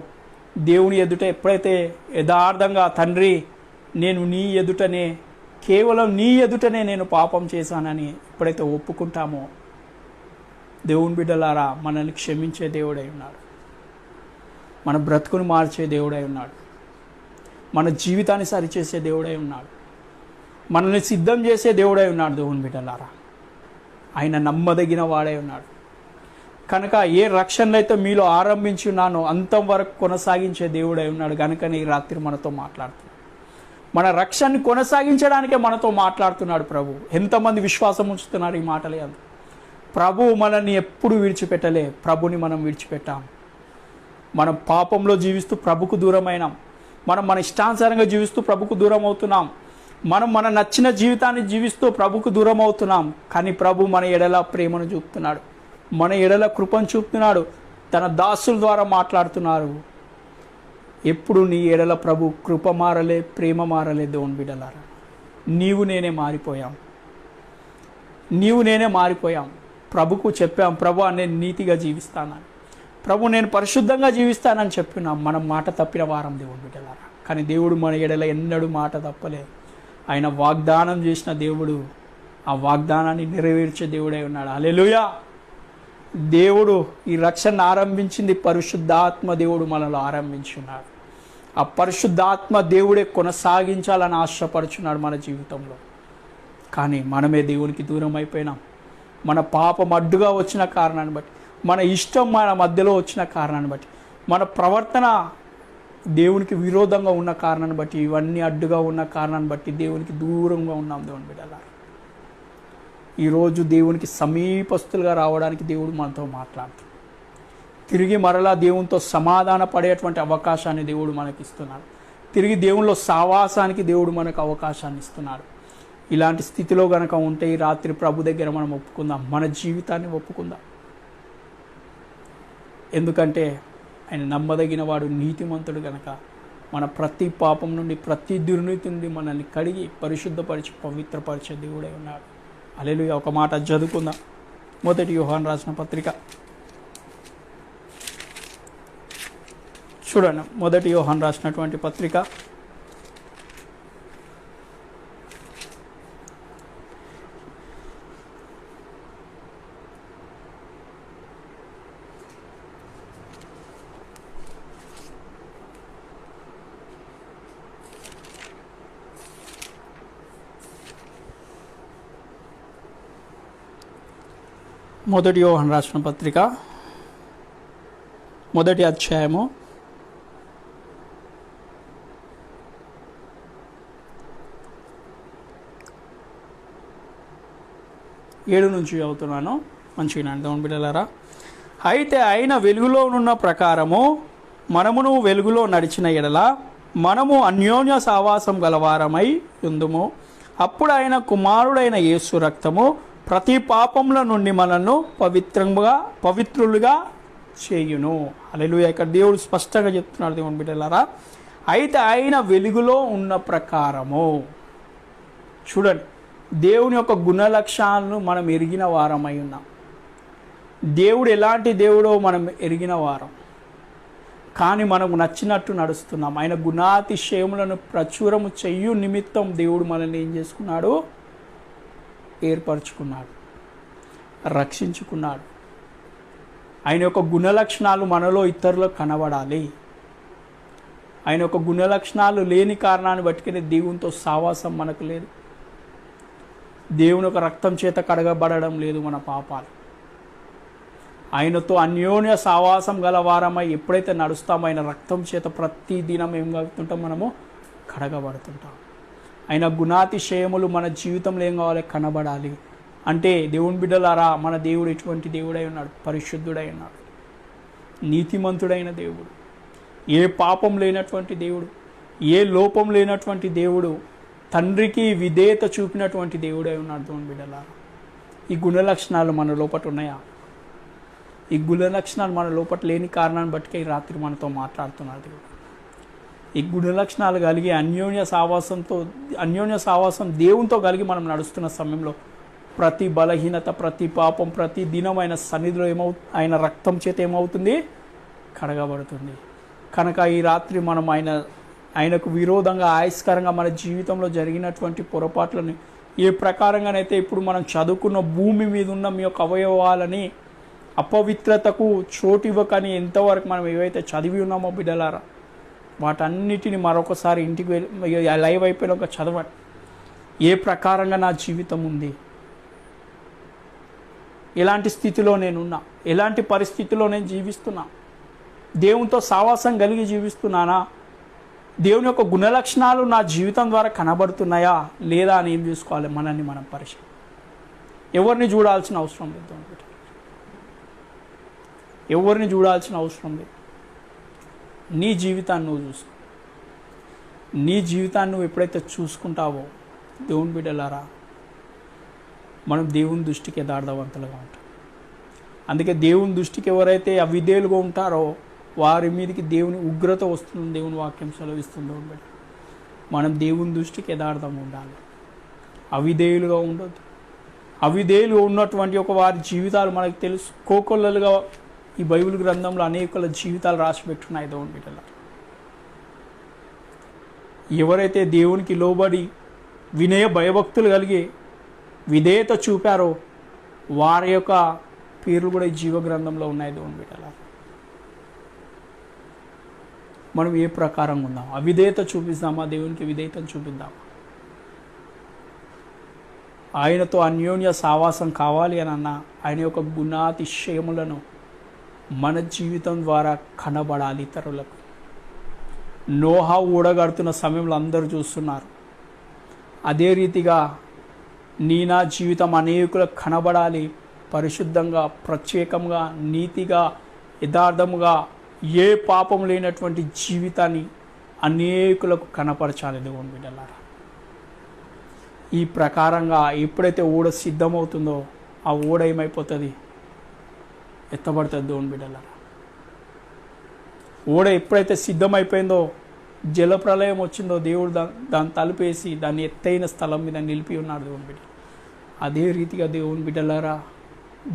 దేవుని ఎదుట ఎప్పుడైతే యథార్థంగా తండ్రి నేను నీ ఎదుటనే కేవలం నీ ఎదుటనే నేను పాపం చేశానని ఎప్పుడైతే ఒప్పుకుంటామో దేవుని బిడ్డలారా మనల్ని క్షమించే దేవుడై ఉన్నాడు. మన బ్రతుకును మార్చే దేవుడై ఉన్నాడు. మన జీవితాన్ని సరిచేసే దేవుడై ఉన్నాడు. మనల్ని సిద్ధం చేసే దేవుడై ఉన్నాడు. దేవుని బిడ్డలారా ఆయన నమ్మదగిన వాడై ఉన్నాడు. కనుక ఏ రక్షణలు అయితే మీలో ఆరంభించి ఉన్నానో అంతం వరకు కొనసాగించే దేవుడై ఉన్నాడు. కనుకనే ఈ రాత్రి మనతో మాట్లాడుతున్నాడు. మన రక్షణని కొనసాగించడానికే మనతో మాట్లాడుతున్నాడు ప్రభు. ఎంతమంది విశ్వాసం ఉంచుతున్నారు ఈ మాటలే? అంత ప్రభువు మనల్ని ఎప్పుడు విడిచిపెట్టలే. ప్రభుని మనం విడిచిపెట్టాం. మనం పాపంలో జీవిస్తూ ప్రభుకు దూరమైనాం. మనం మన ఇష్టానుసారంగా జీవిస్తూ ప్రభుకు దూరం అవుతున్నాం. మనం మన నచ్చిన జీవితాన్ని జీవిస్తూ ప్రభుకు దూరం అవుతున్నాం. కానీ ప్రభు మన ఎడల ప్రేమను చూపుతున్నాడు, మన ఎడల కృపను చూపుతున్నాడు. తన దాసుల ద్వారా మాట్లాడుతున్నారు. ఎప్పుడు నీ ఎడల ప్రభు కృప మారలే, ప్రేమ మారలే. దేవుని బిడ్డలారా నీవు నేనే మారిపోయాం. ప్రభుకు చెప్పాం, ప్రభు నేను నీతిగా జీవిస్తానని, ప్రభు నేను పరిశుద్ధంగా జీవిస్తానని చెప్పినాం. మనం మాట తప్పిన వారం దేవుని బిడ్డలారా. కానీ దేవుడు మన ఎడల ఎన్నడూ మాట తప్పలే. ఆయన వాగ్దానం చేసిన దేవుడు ఆ వాగ్దానాన్ని నెరవేర్చే దేవుడై ఉన్నాడు. హల్లెలూయా. దేవుడు ఈ రక్షణ ఆరంభించింది పరిశుద్ధాత్మ దేవుడు మనలో ఆరంభించున్నాడు. ఆ పరిశుద్ధాత్మ దేవుడే కొనసాగించాలని ఆశపడుచున్నాడు మన జీవితంలో. కానీ మనమే దేవునికి దూరం అయిపోయినాం. మన పాపం అడ్డుగా వచ్చిన కారణాన్ని బట్టి, మన ఇష్టం మన మధ్యలో వచ్చిన కారణాన్ని బట్టి, మన ప్రవర్తన దేవునికి విరోధంగా ఉన్న కారణాన్ని బట్టి, ఇవన్నీ అడ్డుగా ఉన్న కారణాన్ని బట్టి దేవునికి దూరంగా ఉన్నాం. దేవుని బిడ్డలారా ఈరోజు దేవునికి సమీపస్తులుగా రావడానికి దేవుడు మనతో మాట్లాడుతున్నాడు. తిరిగి మరలా దేవునితో సమాధాన పడేటువంటి అవకాశాన్ని దేవుడు మనకి ఇస్తున్నాడు. తిరిగి దేవునిలో సావాసానికి దేవుడు మనకు అవకాశాన్ని ఇస్తున్నాడు. ఇలాంటి స్థితిలో గనక ఉంటే ఈ రాత్రి ప్రభు దగ్గర మనం ఒప్పుకుందాం, మన జీవితాన్ని ఒప్పుకుందాం. ఎందుకంటే ఆయన నమ్మదగిన వాడు, నీతిమంతుడు గనక మన ప్రతి పాపం నుండి, ప్రతి దుర్నీతి నుండి మనల్ని కడిగి పరిశుద్ధపరిచి పవిత్రపరిచే దేవుడై ఉన్నాడు. హల్లెలూయా. ఒక మాట చదువుకుందాం. మొదటి యోహాను రాసిన పత్రిక చూడండి. మొదటి యోహాను రాసినటువంటి పత్రిక 1 యోహాను రాసిన పత్రిక 1వ అధ్యాయము 7 నుంచి చదువుతున్నాను. మంచిగా దేవుని బిడ్డలారా, అయితే ఆయన వెలుగులో ఉన్న ప్రకారము మనమును వెలుగులో నడిచిన ఎడల మనము అన్యోన్య సావాసం గలవారమై ఉందుము. అప్పుడు ఆయన కుమారుడైన యేసు రక్తము ప్రతి పాపముల నుండి మనల్ని పవిత్రులుగా చేయును. హల్లెలూయా. ఇక్కడ దేవుడు స్పష్టంగా చెప్తున్నాడు దేవుని బిడ్డలారా. అయితే ఆయన వెలుగులో ఉన్న ప్రకారము, చూడండి, దేవుని యొక్క గుణలక్షణాలను మనం ఎరిగిన వారమై ఉన్నాం. దేవుడు ఎలాంటి దేవుడో మనం ఎరిగిన వారం, కానీ మనకు నచ్చినట్టు నడుస్తున్నాం. ఆయన గుణాతిశయములను ప్రచురము చెయ్యు నిమిత్తం దేవుడు మనల్ని ఏం చేసుకున్నాడు? ఏర్పరచుకున్నాడు, రక్షించుకున్నాడు. ఆయన యొక్క గుణలక్షణాలు మనలో ఇతరులకు కనబడాలి. ఆయన యొక్క గుణలక్షణాలు లేని కారణాన్ని బట్టి దేవునితో సావాసం మనకు లేదు. దేవుని యొక్క రక్తం చేత కడగబడడం లేదు మన పాపాలు. ఆయనతో అన్యోన్య సావాసం గల వారమై ఎప్పుడైతే నడుస్తామో ఆయన రక్తం చేత ప్రతి దినం ఏం కలుగుతుంటాం, మనము కడగబడుతుంటాం. ఆయన గుణాతిశయములు మన జీవితంలో ఏం కావాలి, కనబడాలి. అంటే దేవుని బిడ్డలారా, మన దేవుడు ఎటువంటి దేవుడై ఉన్నాడు, పరిశుద్ధుడై ఉన్నాడు, నీతిమంతుడైన దేవుడు, ఏ పాపం లేనటువంటి దేవుడు, ఏ లోపం లేనటువంటి దేవుడు, తండ్రికి విధేయత చూపినటువంటి దేవుడై ఉన్నాడు. దేవుని బిడ్డలారా, ఈ గుణ లక్షణాలు మన లోపల ఉన్నాయా? ఈ గుణ లక్షణాలు మన లోపల లేని కారణాన్ని బట్టి ఈ రాత్రి మనతో మాట్లాడుతున్నాడు దేవుడు. ఈ గుణ లక్షణాలు కలిగి అన్యోన్య సావాసం దేవునితో కలిగి మనం నడుస్తున్న సమయంలో ప్రతి బలహీనత, ప్రతి పాపం, ప్రతి దినం ఆయన సన్నిధిలో ఆయన రక్తం చేత ఏమవుతుంది, కడగబడుతుంది. కనుక ఈ రాత్రి మనం ఆయనకు విరోధంగా ఆయస్కరంగా మన జీవితంలో జరిగినటువంటి పొరపాట్లని ఏ ప్రకారంగానైతే ఇప్పుడు మనం చదువుకున్న భూమి మీద ఉన్న మీ యొక్క అవయవాలని అపవిత్రతకు చోటు ఇవ్వకని ఎంతవరకు మనం ఏవైతే చదివి ఉన్నామో బిడ్డలారా, వాటన్నిటిని మరొకసారి ఇంటికి వెళ్ళి లైవ్ అయిపోయినాక చదవండి. ఏ ప్రకారంగా నా జీవితం ఉంది, ఎలాంటి స్థితిలో నేనున్నా, ఎలాంటి పరిస్థితిలో నేను జీవిస్తున్నా, దేవునితో సావాసం కలిగి జీవిస్తున్నానా, దేవుని యొక్క గుణలక్షణాలు నా జీవితం ద్వారా కనబడుతున్నాయా లేదా అని ఏం చూసుకోవాలి, మనల్ని మనం పరిశీలి. ఎవరిని చూడాల్సిన అవసరం లేదు, ఎవరిని చూడాల్సిన అవసరం లేదు. నీ జీవితాన్ని నువ్వు చూసుకో. నీ జీవితాన్ని నువ్వు ఎప్పుడైతే చూసుకుంటావో దేవుని బిడ్డలారా, మనం దేవుని దృష్టికి యథార్థవంతులుగా ఉంటాం. అందుకే దేవుని దృష్టికి ఎవరైతే అవిధేయులుగా ఉంటారో వారి మీదకి దేవుని ఉగ్రత వస్తుంది, దేవుని వాక్యం సెలవిస్తుంది. మనం దేవుని దృష్టికి యథార్థంగా ఉండాలి, అవిధేయులుగా ఉండొద్దు. అవిధేయులుగా ఉన్నటువంటి ఒక వారి జీవితాలు మనకు తెలుసు. కోకొల్లలుగా ఈ బైబిల్ గ్రంథంలో అనేకుల జీవితాలు రాసిపెట్టున్నాయి దేవుని బిడ్డల. ఎవరైతే దేవునికి లోబడి వినయ భయభక్తులు కలిగి విధేయత చూపారో వారి యొక్క పేర్లు కూడా ఈ జీవ గ్రంథంలో ఉన్నాయి దేవుని బిడ్డల. మనం ఏ ప్రకారంగా ఉందాం? అవిధేయత చూపిస్తామా? దేవునికి విధేయతను చూపిద్దామా? ఆయనతో అన్యోన్య సావాసం కావాలి అని అన్న ఆయన యొక్క గుణాతిశయములను మన జీవితం ద్వారా కనబడాలి ఇతరులకు. నోహా ఊడగడుతున్న సమయంలో అందరూ చూస్తున్నారు. అదే రీతిగా నా జీవితం అనేకులకు కనబడాలి, పరిశుద్ధంగా, ప్రత్యేకంగా, నీతిగా, యథార్థముగా, ఏ పాపం లేనటువంటి జీవితాన్ని అనేకులకు కనపరచాలి దేవుని బిడ్డలారా. ఈ ప్రకారంగా ఎప్పుడైతే ఓడ సిద్ధమవుతుందో ఆ ఓడ ఏమైపోతుంది, ఎత్తబడుతుంది దేవుని బిడ్డలారా. ఓడ ఎప్పుడైతే సిద్ధమైపోయిందో, జలప్రలయం వచ్చిందో, దేవుడు దాన్ని తలుపేసి దాన్ని ఎత్తైన స్థలం మీద నిలిపి ఉన్నాడు దేవుని బిడ్డ. అదే రీతిగా దేవుని బిడ్డలారా,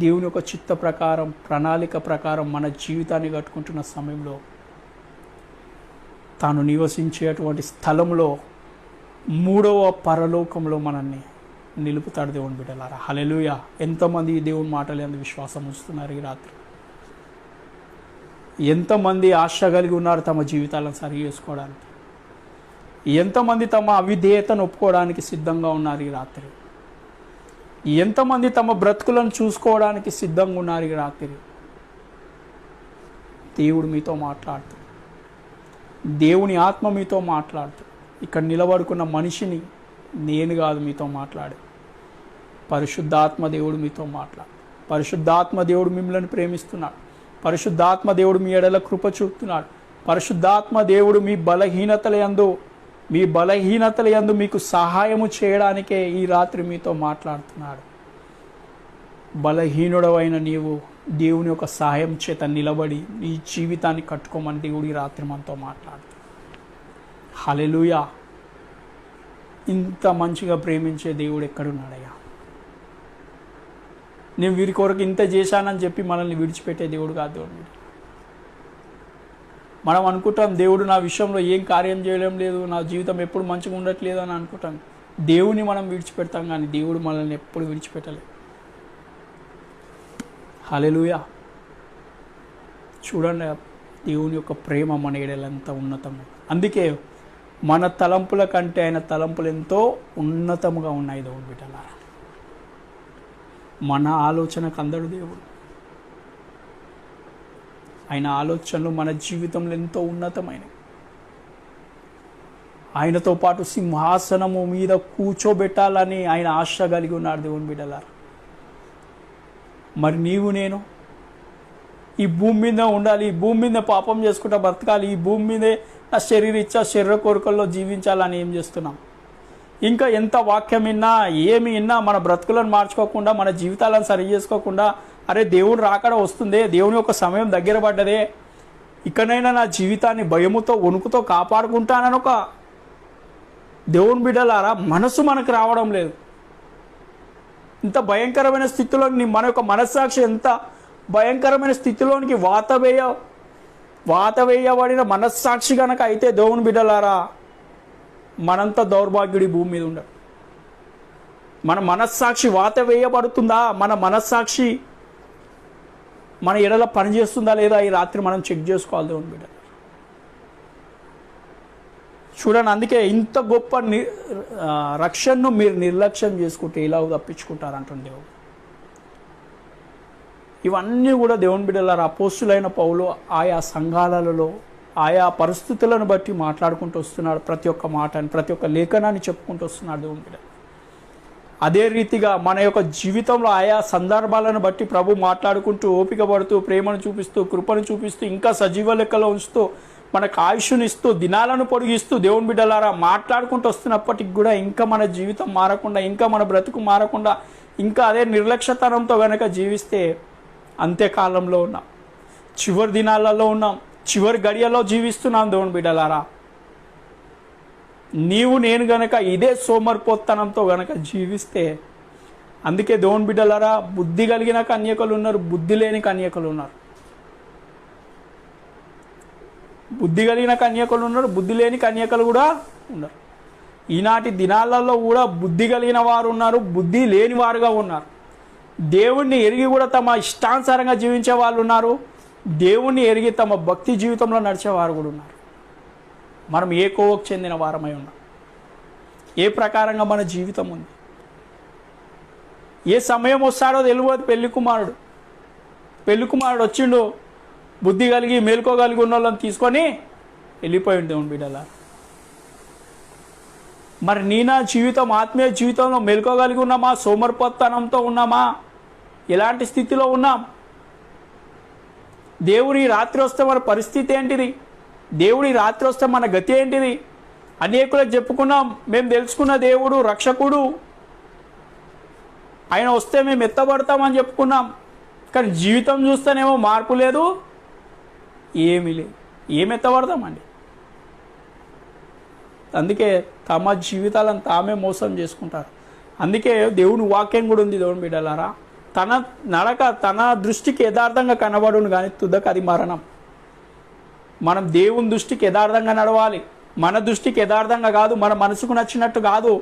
దేవుని యొక్క చిత్త ప్రకారం, ప్రణాళిక ప్రకారం మన జీవితాన్ని కట్టుకుంటున్న సమయంలో తాను నివసించేటువంటి స్థలంలో మూడవ పరలోకంలో మనల్ని నిలుపుతాడు దేవుని బిడ్డలారా. హల్లెలూయా. ఎంతమంది దేవుని మాటలు అందు విశ్వాసం ఉంచుతున్నారు ఈ రాత్రి? ఎంతమంది ఆశ కలిగి ఉన్నారు తమ జీవితాలను సరి చేసుకోవడానికి? ఎంతమంది తమ అవిధేయతను ఒప్పుకోవడానికి సిద్ధంగా ఉన్నారు ఈ రాత్రి? ఎంతమంది తమ బ్రతుకులను చూసుకోవడానికి సిద్ధంగా ఉన్నారు ఈ రాత్రి? దేవుడు మీతో మాట్లాడుతూ, దేవుని ఆత్మ మీతో మాట్లాడుతూ, ఇక్కడ నిలబడుకున్న మనిషిని నేను కాదు మీతో మాట్లాడు, పరిశుద్ధాత్మ దేవుడు మీతో మాట్లాడు. పరిశుద్ధాత్మ దేవుడు మిమ్మల్ని ప్రేమిస్తున్నాడు. పరిశుద్ధాత్మ దేవుడు మీ ఎడల కృప చూపుతున్నాడు. పరిశుద్ధాత్మ దేవుడు మీ బలహీనతల యందు మీకు సహాయము చేయడానికే ఈ రాత్రి మీతో మాట్లాడుతున్నాడు. బలహీనుడవైన నీవు దేవుని యొక్క సహాయం చేత నిలబడి నీ జీవితాన్ని కట్టుకోమని దేవుడు ఈ రాత్రి మనతో మాట్లాడుతున్నాడు. హల్లెలూయా. ఇంత మంచిగా ప్రేమించే దేవుడు ఎక్కడున్నాడయ్యా? నేను వీరి కొరకు ఇంత చేశానని చెప్పి మనల్ని విడిచిపెట్టే దేవుడు కాదు దేవుడు. మనం అనుకుంటాం దేవుడు నా విషయంలో ఏం కార్యం చేయడం లేదు, నా జీవితం ఎప్పుడు మంచిగా ఉండట్లేదు అని అనుకుంటాం. దేవుని మనం విడిచిపెడతాం కానీ దేవుడు మనల్ని ఎప్పుడు విడిచిపెట్టలేదు. హల్లెలూయా. చూడండి, దేవుని యొక్క ప్రేమ మన ఎడలంత ఉన్నతం. అందుకే మన తలంపుల కంటే ఆయన తలంపులు ఎంతో ఉన్నతముగా ఉన్నాయి దేవుని బిడ్డలారా. మన ఆలోచనకు అందడు దేవుడు. ఆయన ఆలోచనలు మన జీవితంలో ఎంతో ఉన్నతమైనవి. ఆయనతో పాటు సింహాసనము మీద కూర్చోబెట్టాలని ఆయన ఆశ కలిగి ఉన్నాడు దేవుని బిడ్డలారా. మరి నీవు నేను ఈ భూమి మీద ఉండాలి, ఈ భూమి మీద పాపం చేసుకుంటా బ్రతకాలి, ఈ భూమి మీదే నా శరీర కోరికల్లో జీవించాలని ఏం చేస్తున్నాం? ఇంకా ఎంత వాక్యం విన్నా ఏమి విన్నా మన బ్రతుకులను మార్చుకోకుండా, మన జీవితాలను సరి చేసుకోకుండా, అరే దేవుడు రాకడ వస్తుందే, దేవుని యొక్క సమయం దగ్గర పడ్డదే, ఇకనైనా నా జీవితాన్ని భయముతో వణుకుతో కాపాడుకుంటానని ఒక దేవుని బిడ్డలారా మనసు మనకు రావడం లేదు. ఇంత భయంకరమైన స్థితిలో మన యొక్క మనస్సాక్షి ఎంత భయంకరమైన స్థితిలోనికి వాతవేయబడిన మనస్సాక్షి కనుక అయితే దేవుని బిడ్డలారా మనంత దౌర్భాగ్యుడి భూమి మీద ఉండడు. మన మనస్సాక్షి వాత వేయబడుతుందా, మన మనస్సాక్షి మన ఎడల పనిచేస్తుందా లేదా ఈ రాత్రి మనం చెక్ చేసుకోవాలి దేవుని బిడ్డ. చూడండి, అందుకే ఇంత గొప్ప రక్షణను మీరు నిర్లక్ష్యం చేసుకుంటే ఇలా తప్పించుకుంటారంటుంది దేవుడు. ఇవన్నీ కూడా దేవుని బిడ్డలారా అపోస్తులైన పౌలు ఆయా సంఘాలలో ఆయా పరిస్థితులను బట్టి మాట్లాడుకుంటూ వస్తున్నాడు. ప్రతి ఒక్క మాటని, ప్రతి ఒక్క లేఖనాన్ని చెప్పుకుంటూ వస్తున్నాడు దేవుని బిడ్డ. అదే రీతిగా మన యొక్క జీవితంలో ఆయా సందర్భాలను బట్టి ప్రభు మాట్లాడుకుంటూ ఓపిక పడుతూ ప్రేమను చూపిస్తూ కృపను చూపిస్తూ ఇంకా సజీవ లెక్కలో ఉంచుతూ మనకు ఆయుష్నిస్తూ దినాలను పొడిగిస్తూ దేవుని బిడ్డలారా మాట్లాడుకుంటూ వస్తున్నప్పటికి కూడా ఇంకా మన జీవితం మారకుండా, ఇంకా మన బ్రతుకు మారకుండా, ఇంకా అదే నిర్లక్ష్యతనంతో కనుక జీవిస్తే అంత్యకాలంలో ఉన్నాం, చివరి దినాలలో ఉన్నాం, చివరి గడియలో జీవిస్తున్నాం దేవుని బిడ్డలారా. నీవు నేను గనక ఇదే సోమర్పోత్తనంతో గనక జీవిస్తే, అందుకే దేవుని బిడ్డలారా బుద్ధి కలిగిన కన్యకలు ఉన్నారు, బుద్ధి లేని కన్యకలు ఉన్నారు. బుద్ధి కలిగిన కన్యకలు ఉన్నారు, బుద్ధి లేని కన్యకలు కూడా ఉన్నారు. ఈనాటి దినాలలో కూడా బుద్ధి కలిగిన వారు ఉన్నారు, బుద్ధి లేని వారుగా ఉన్నారు. దేవుణ్ణి ఎరిగి కూడా తమ ఇష్టానుసారంగా జీవించే వాళ్ళు ఉన్నారు, దేవుణ్ణి ఎరిగి తమ భక్తి జీవితంలో నడిచేవారు కూడా ఉన్నారు. మనం ఏ కోవకు చెందిన వారమై ఉన్నాం, ఏ ప్రకారంగా మన జీవితం ఉంది, ఏ సమయం వస్తాడో తెలియదు. పెళ్లి కుమారుడు వచ్చిండు, బుద్ధి కలిగి మేల్కోగలిగి ఉన్న వాళ్ళని తీసుకొని వెళ్ళిపోయింది దేవుని బిడ్డలా. మరి నా జీవితం ఆత్మీయ జీవితంలో మేల్కోగలిగి ఉన్నామా? సోమర్పతనంతో ఉన్నామా? ఎలాంటి స్థితిలో ఉన్నాం? దేవుడి రాత్రి వస్తే మన పరిస్థితి ఏంటిది? దేవుడి రాత్రి వస్తే మన గతి ఏంటిది? అనేకులకు చెప్పుకున్నాం, మేము తెలుసుకున్న దేవుడు రక్షకుడు, ఆయన వస్తే మేము ఎత్తబడతామని చెప్పుకున్నాం. కానీ జీవితం చూస్తేనేమో మార్పు లేదు, ఏమీ లేదు. ఏమి ఎత్తబడతామండి? అందుకే తమ జీవితాలను తామే మోసం చేసుకుంటారు. అందుకే దేవుని వాక్యం కూడా ఉంది దేవుని బిడ్డలారా, తన నడక తన దృష్టికి యథార్థంగా కనబడును కానీ తుదకు అది మరణం. మనం దేవుని దృష్టికి యథార్థంగా నడవాలి, మన దృష్టికి యథార్థంగా కాదు, మన మనసుకు నచ్చినట్టు కాదు.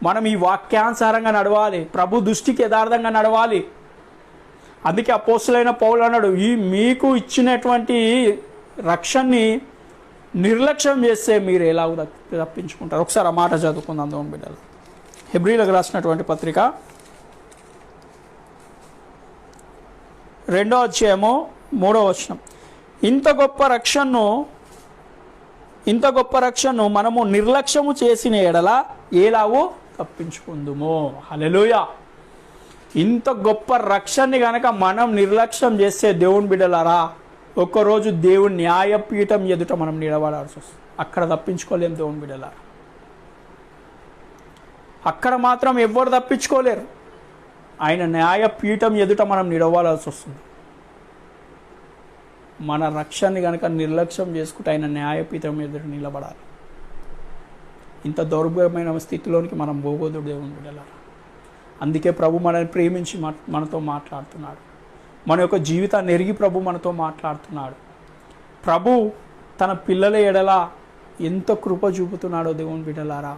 మనం ఈ వాక్యానుసారంగా నడవాలి, ప్రభు దృష్టికి యథార్థంగా నడవాలి. అందుకే అపోస్తులైన పౌలు అన్నాడు, ఈ మీకు ఇచ్చినటువంటి రక్షణని నిర్లక్ష్యం చేస్తే మీరు ఎలా తప్పించుకుంటారు? ఒకసారి ఆ మాట చదువుకుందాం దేవుని బిడ్డలు. హెబ్రీలకు రాసినటువంటి పత్రిక 2వ అధ్యాయము 3వ వచనం. ఇంత గొప్ప రక్షణను మనము నిర్లక్ష్యము చేసిన ఎడల ఏలాగో తప్పించుకుందుమో. హల్లెలూయా. ఇంత గొప్ప రక్షణని కనుక మనం నిర్లక్ష్యం చేస్తే దేవుని బిడ్డలారా, ఒక్కరోజు దేవుని న్యాయపీఠం ఎదుట మనం నిలబడాల్సి వస్తుంది. అక్కడ తప్పించుకోలేం దేవుని బిడ్డలారా, అక్కడ మాత్రం ఎవ్వరు తప్పించుకోలేరు. ఆయన న్యాయపీఠం ఎదుట మనం నిలబడాల్సి వస్తుంది. మన రక్షణని కనుక నిర్లక్ష్యం చేసుకుంటే ఆయన న్యాయపీఠం ఎదుట నిలబడాలి. ఇంత దౌర్భాగ్యమైన స్థితిలోనికి మనం పోగొద్దు దేవుని బిడ్డలారా. అందుకే ప్రభు మనల్ని ప్రేమించి మనతో మాట్లాడుతున్నాడు. మన యొక్క జీవితాన్ని ఎరిగి ప్రభు మనతో మాట్లాడుతున్నాడు. ప్రభు తన పిల్లల ఎడల ఎంత కృప చూపుతున్నాడో దేవుని బిడ్డలారా.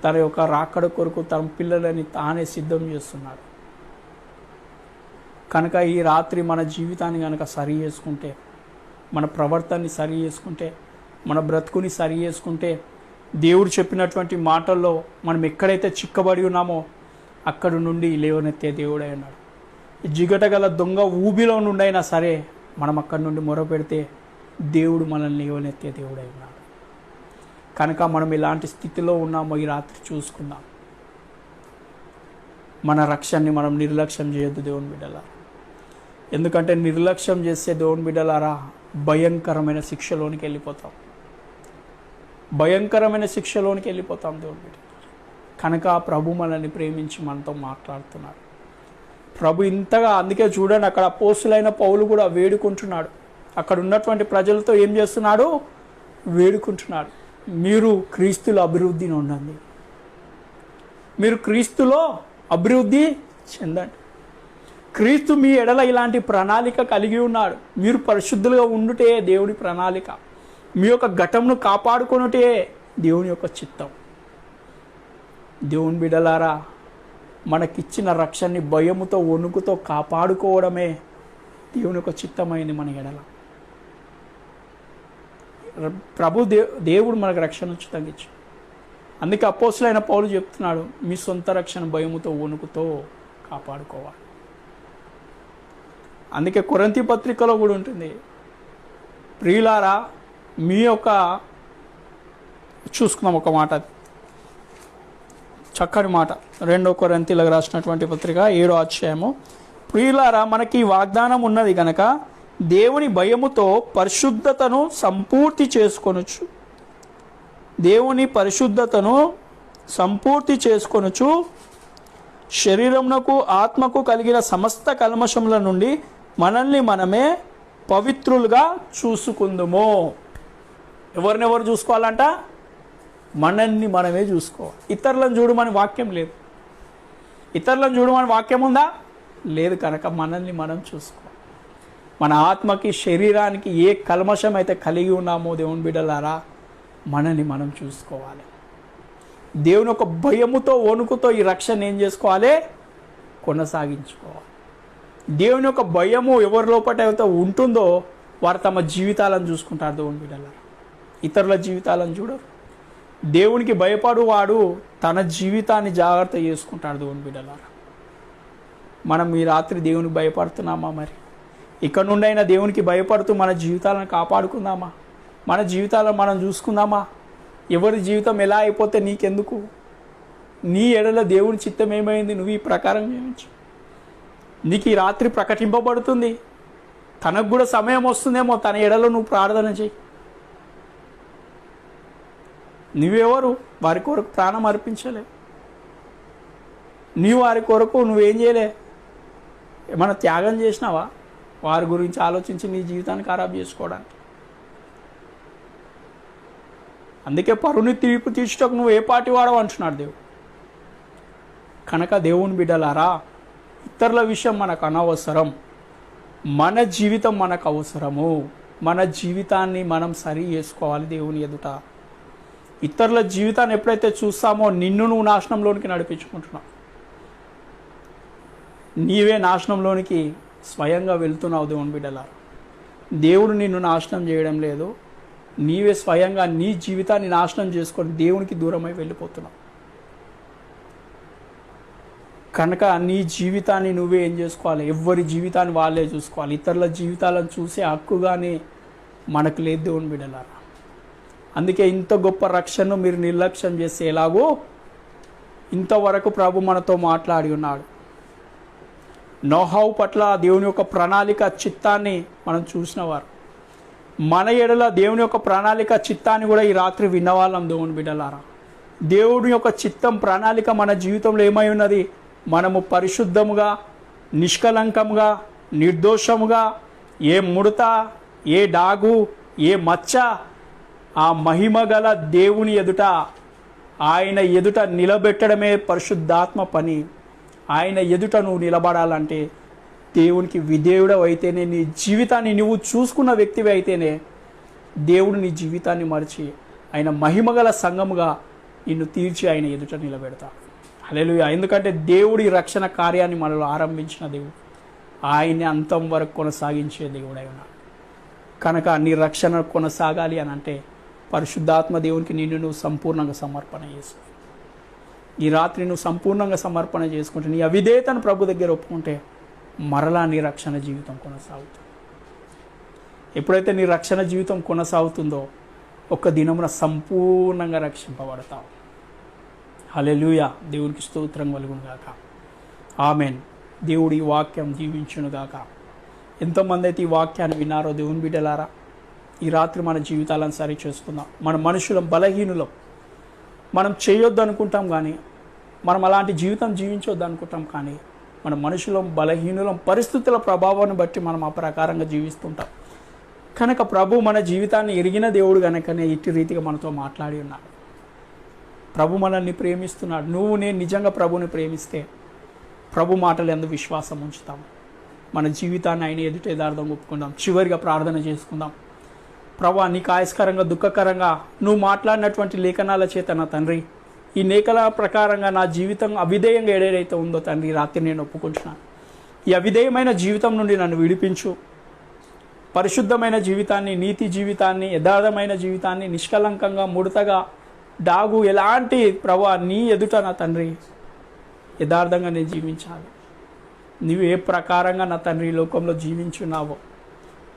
తన యొక్క రాకడ కొరకు తన పిల్లలని తానే సిద్ధం చేస్తున్నాడు. కనుక ఈ రాత్రి మన జీవితాన్ని కనుక సరి చేసుకుంటే, మన ప్రవర్తనని సరి చేసుకుంటే, మన బ్రతుకుని సరి చేసుకుంటే, దేవుడు చెప్పినటువంటి మాటల్లో మనం ఎక్కడైతే చిక్కబడి ఉన్నామో అక్కడి నుండి లేవనెత్తే దేవుడై ఉన్నాడు. జిగట గల దొంగ ఊబిలో నుండైనా సరే మనం అక్కడి నుండి మొరపెడితే దేవుడు మనల్ని లేవనెత్తే దేవుడై ఉన్నాడు. కనుక మనం ఎలాంటి స్థితిలో ఉన్నామో ఈ రాత్రి చూసుకుందాం. మన రక్షణని మనం నిర్లక్ష్యం చేయొద్దు దేవుని బిడ్డలారా. ఎందుకంటే నిర్లక్ష్యం చేస్తే దేవుని బిడ్డలారా భయంకరమైన శిక్షలోనికి వెళ్ళిపోతాం. భయంకరమైన శిక్షలోనికి వెళ్ళిపోతాం దేవుని బిడ్డ. కనుక ప్రభు మనల్ని ప్రేమించి మనతో మాట్లాడుతున్నాడు. ప్రభు ఇంతగా, అందుకే చూడండి అక్కడ అపోస్తులైన పౌలు కూడా వేడుకుంటున్నాడు. అక్కడ ఉన్నటువంటి ప్రజలతో ఏం చేస్తున్నాడు? వేడుకుంటున్నాడు. మీరు క్రీస్తులో అభివృద్ధిని ఉండండి, మీరు క్రీస్తులో అభివృద్ధి చెందండి. క్రీస్తు మీ ఎడల ఇలాంటి ప్రణాళిక కలిగి ఉన్నాడు. మీరు పరిశుద్ధులుగా ఉండుటే దేవుని ప్రణాళిక. మీ యొక్క ఘటమును కాపాడుకొనుటే దేవుని యొక్క చిత్తం. దేవుని బిడ్డలారా, మనకిచ్చిన రక్షణని భయముతో వణుకుతో కాపాడుకోవడమే దేవుని యొక్క చిత్తమైంది మన ఎడల. ప్రభు దేవుడు మనకు రక్షణ ఉచితంగా ఇచ్చాడు. అందుకే అపోస్తులైన పౌలు చెప్తున్నాడు, మీ సొంత రక్షణ భయముతో వణుకుతో కాపాడుకోవాలి. అందుకే కొరింథీ పత్రికలో కూడా ఉంటుంది, ప్రియులారా మీ యొక్క, చూసుకుందాం ఒక మాట, చక్కని మాట, 2 కొరింథీలకు రాసినటువంటి పత్రిక 7వ అధ్యాయము. ప్రియులారా మనకి వాగ్దానం ఉన్నది గనక దేవుని భయముతో పరిశుద్ధతను సంపూర్తి చేసుకొనుచు, దేవుని పరిశుద్ధతను సంపూర్తి చేసుకొనుచు శరీరమునకు ఆత్మకు కలిగిన సమస్త కల్మషముల నుండి మనల్ని మనమే పవిత్రులుగా చూసుకుందుము. ఎవరినెవరు చూసుకోవాలంట? మనల్ని మనమే చూసుకోవాలి. ఇతరులను చూడమని వాక్యం లేదు. ఇతరులను చూడమని వాక్యం ఉందా? లేదు. కనుక మనల్ని మనం చూసుకోవాలి. మన ఆత్మకి శరీరానికి ఏ కల్మషం అయితే కలిగి ఉన్నామో దేవుని బిడ్డలారా మనల్ని మనం చూసుకోవాలి. దేవుని ఒక భయముతో వణుకుతో ఈ రక్షణ ఏం చేసుకోవాలి? కొనసాగించుకోవాలి. దేవుని యొక్క భయము ఎవరి లోపల అయితే ఉంటుందో వారు తమ జీవితాలను చూసుకుంటారు దేవుని బిడ్డలారా. ఇతరుల జీవితాలను చూడరు. దేవునికి భయపడువాడు తన జీవితాన్ని జాగ్రత్త చేసుకుంటాడు దేవుని బిడ్డలారా. మనం ఈ రాత్రి దేవునికి భయపడుతున్నామా? మరి ఇక్కడ నుండైనా దేవునికి భయపడుతూ మన జీవితాలను కాపాడుకుందామా? మన జీవితాలను మనం చూసుకుందామా? ఎవరి జీవితం ఎలా అయిపోతే నీకెందుకు? నీ ఎడల దేవుని చిత్తం ఏమైంది? నువ్వు ఈ ప్రకారం జీవించు. నీకు ఈ రాత్రి ప్రకటింపబడుతుంది. తనకు కూడా సమయం వస్తుందేమో, తన ఎడలో నువ్వు ప్రార్థన చేయి. నువ్వెవరు? వారి కొరకు ప్రాణం అర్పించలే. నీవు వారి కొరకు నువ్వేం చేయలే? ఏమైనా త్యాగం చేసినావా? వారి గురించి ఆలోచించి నీ జీవితాన్ని ఖరాబ్ చేసుకోవడానికి. అందుకే పరుని తీర్పు తీర్చుటకు నువ్వు ఏ పాటి వాడవు అంటున్నాడు దేవుడు. కనుక దేవుని బిడ్డలారా, ఇతరుల విషయం మనకు అనవసరం. మన జీవితం మనకు అవసరము. మన జీవితాన్ని మనం సరి చేసుకోవాలి దేవుని ఎదుట. ఇతరుల జీవితాన్ని ఎప్పుడైతే చూస్తామో నిన్ను నువ్వు నాశనంలోనికి నడిపించుకుంటున్నావు. నీవే నాశనంలోనికి స్వయంగా వెళ్తున్నావు దేవుని బిడ్డలారా. దేవుడు నిన్ను నాశనం చేయడం లేదు. నీవే స్వయంగా నీ జీవితాన్ని నాశనం చేసుకొని దేవునికి దూరమై వెళ్ళిపోతున్నావు. కనుక నీ జీవితాన్ని నువ్వే ఏం చేసుకోవాలి? ఎవరి జీవితాన్ని వాళ్ళే చూసుకోవాలి. ఇతరుల జీవితాలను చూసే హక్కుగానే మనకు లేదు దేవుని బిడ్డలారా. అందుకే ఇంత గొప్ప రక్షణను మీరు నిర్లక్ష్యం చేస్తే ఎలాగో ఇంతవరకు ప్రభు మనతో మాట్లాడి ఉన్నాడు. నోహవు పట్ల దేవుని యొక్క ప్రణాళిక చిత్తాన్ని మనం చూసినవారు. మన ఎడల దేవుని యొక్క ప్రణాళిక చిత్తాన్ని కూడా ఈ రాత్రి విన్నవాళ్ళం దేవుని బిడ్డలారా. దేవుని యొక్క చిత్తం ప్రణాళిక మన జీవితంలో ఏమై ఉన్నది? మనము పరిశుద్ధముగా, నిష్కలంకంగా, నిర్దోషముగా, ఏ ముడత, ఏ డాగు, ఏ మచ్చ, ఆ మహిమ గల దేవుని ఎదుట, ఆయన ఎదుట నిలబెట్టడమే పరిశుద్ధాత్మ పని. ఆయన ఎదుట నువ్వు నిలబడాలంటే దేవునికి విధేయుడు అయితేనే, నీ జీవితాన్ని నువ్వు చూసుకున్న వ్యక్తివి అయితేనే దేవుడు నీ జీవితాన్ని మరిచి ఆయన మహిమగల సంఘముగా నిన్ను తీర్చి ఆయన ఎదుట నిలబెడతాడు. హల్లెలూయా. ఎందుకంటే దేవుడి రక్షణ కార్యాన్ని మనలో ఆరంభించిన దేవుడు ఆయన్ని అంతం వరకు కొనసాగించే దేవుడై ఉన్నాడు. కనుక నీ రక్షణ కొనసాగాలి అని అంటే పరిశుద్ధాత్మ దేవునికి నిన్ను నువ్వు సంపూర్ణంగా సమర్పణ చేసు. ఈ రాత్రి నువ్వు సంపూర్ణంగా సమర్పణ చేసుకుంటే, నీ అవిధేయతను ప్రభు దగ్గర ఒప్పుకుంటే మరలా నీ రక్షణ జీవితం కొనసాగుతుంది. ఎప్పుడైతే నీ రక్షణ జీవితం కొనసాగుతుందో ఒక్క దినమున సంపూర్ణంగా రక్షింపబడతావు. హల్లెలూయా. దేవునికి స్తోత్రం కలుగును గాక. ఆమెన్. దేవుడు ఈ వాక్యం దీవించును గాక. ఎంతోమంది అయితే ఈ వాక్యాన్ని విన్నారో దేవుని బిడ్డలారా, ఈ రాత్రి మన జీవితాలను సరి చేసుకుందాం. మన మనుషులం, బలహీనులం. మనం చేయొద్దు అనుకుంటాం కానీ, మనం అలాంటి జీవితం జీవించొద్దు అనుకుంటాం కానీ, మన మనుషులం, బలహీనులం. పరిస్థితుల ప్రభావాన్ని బట్టి మనం ఆ ప్రకారంగా జీవిస్తుంటాం. కనుక ప్రభు మన జీవితాన్ని ఎరిగిన దేవుడు కనుకనే ఇట్టి రీతిగా మనతో మాట్లాడి ఉన్నాడు. ప్రభు మనల్ని ప్రేమిస్తున్నాడు. నువ్వు నేను నిజంగా ప్రభుని ప్రేమిస్తే ప్రభు మాటలు ఎందుకు విశ్వాసం ఉంచుతాం. మన జీవితాన్ని ఆయన ఎదుట యథార్థంగా ఒప్పుకుందాం. చివరిగా ప్రార్థన చేసుకుందాం. ప్రభు, నీకు ఆయస్కరంగా దుఃఖకరంగా నువ్వు మాట్లాడినటువంటి లేఖనాల చేత నా తండ్రి, ఈ లేఖనాల ప్రకారంగా నా జీవితం అవిధేయంగా ఏదైతే ఉందో తండ్రి, రాత్రి నేను ఒప్పుకుంటున్నాను. ఈ అవిధేయమైన జీవితం నుండి నన్ను విడిపించు. పరిశుద్ధమైన జీవితాన్ని, నీతి జీవితాన్ని, యథార్థమైన జీవితాన్ని, నిష్కలంకంగా, ముడతగా, డాగు ఎలాంటి ప్రభు నీ ఎదుట నా తండ్రి యథార్థంగా నేను జీవించాలి. నీవు ఏ ప్రకారంగా నా తండ్రి లోకంలో జీవించున్నావో,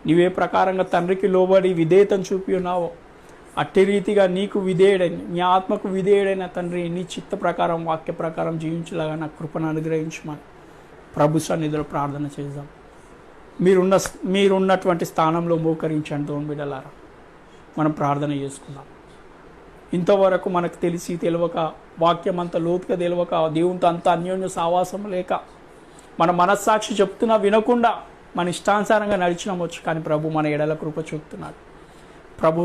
నీవే ప్రకారంగా తండ్రికి లోబడి విధేయతను చూపి ఉన్నావో, అట్టి రీతిగా నీకు విధేయుడైన, నీ ఆత్మకు విధేయుడైన తండ్రి నీ చిత్త ప్రకారం, వాక్య ప్రకారం జీవించేలాగా నా కృపను అనుగ్రహించమని ప్రభు సన్నిధిలో ప్రార్థన చేద్దాం. మీరున్నటువంటి స్థానంలో మోకరించండి దేవుని బిడ్డలారా. మనం ప్రార్థన చేసుకుందాం. ఇంతవరకు మనకు తెలిసి తెలియక, వాక్యం అంత లోతుగా తెలియక, దేవునితో అంత అన్యోన్య సావాసం లేక, మన మనస్సాక్షి చెప్తున్నా వినకుండా మన ఇష్టానుసారంగా నడిచినామొచ్చు. కానీ ప్రభు మన ఎడల కృప చూపుతున్నాడు. ప్రభు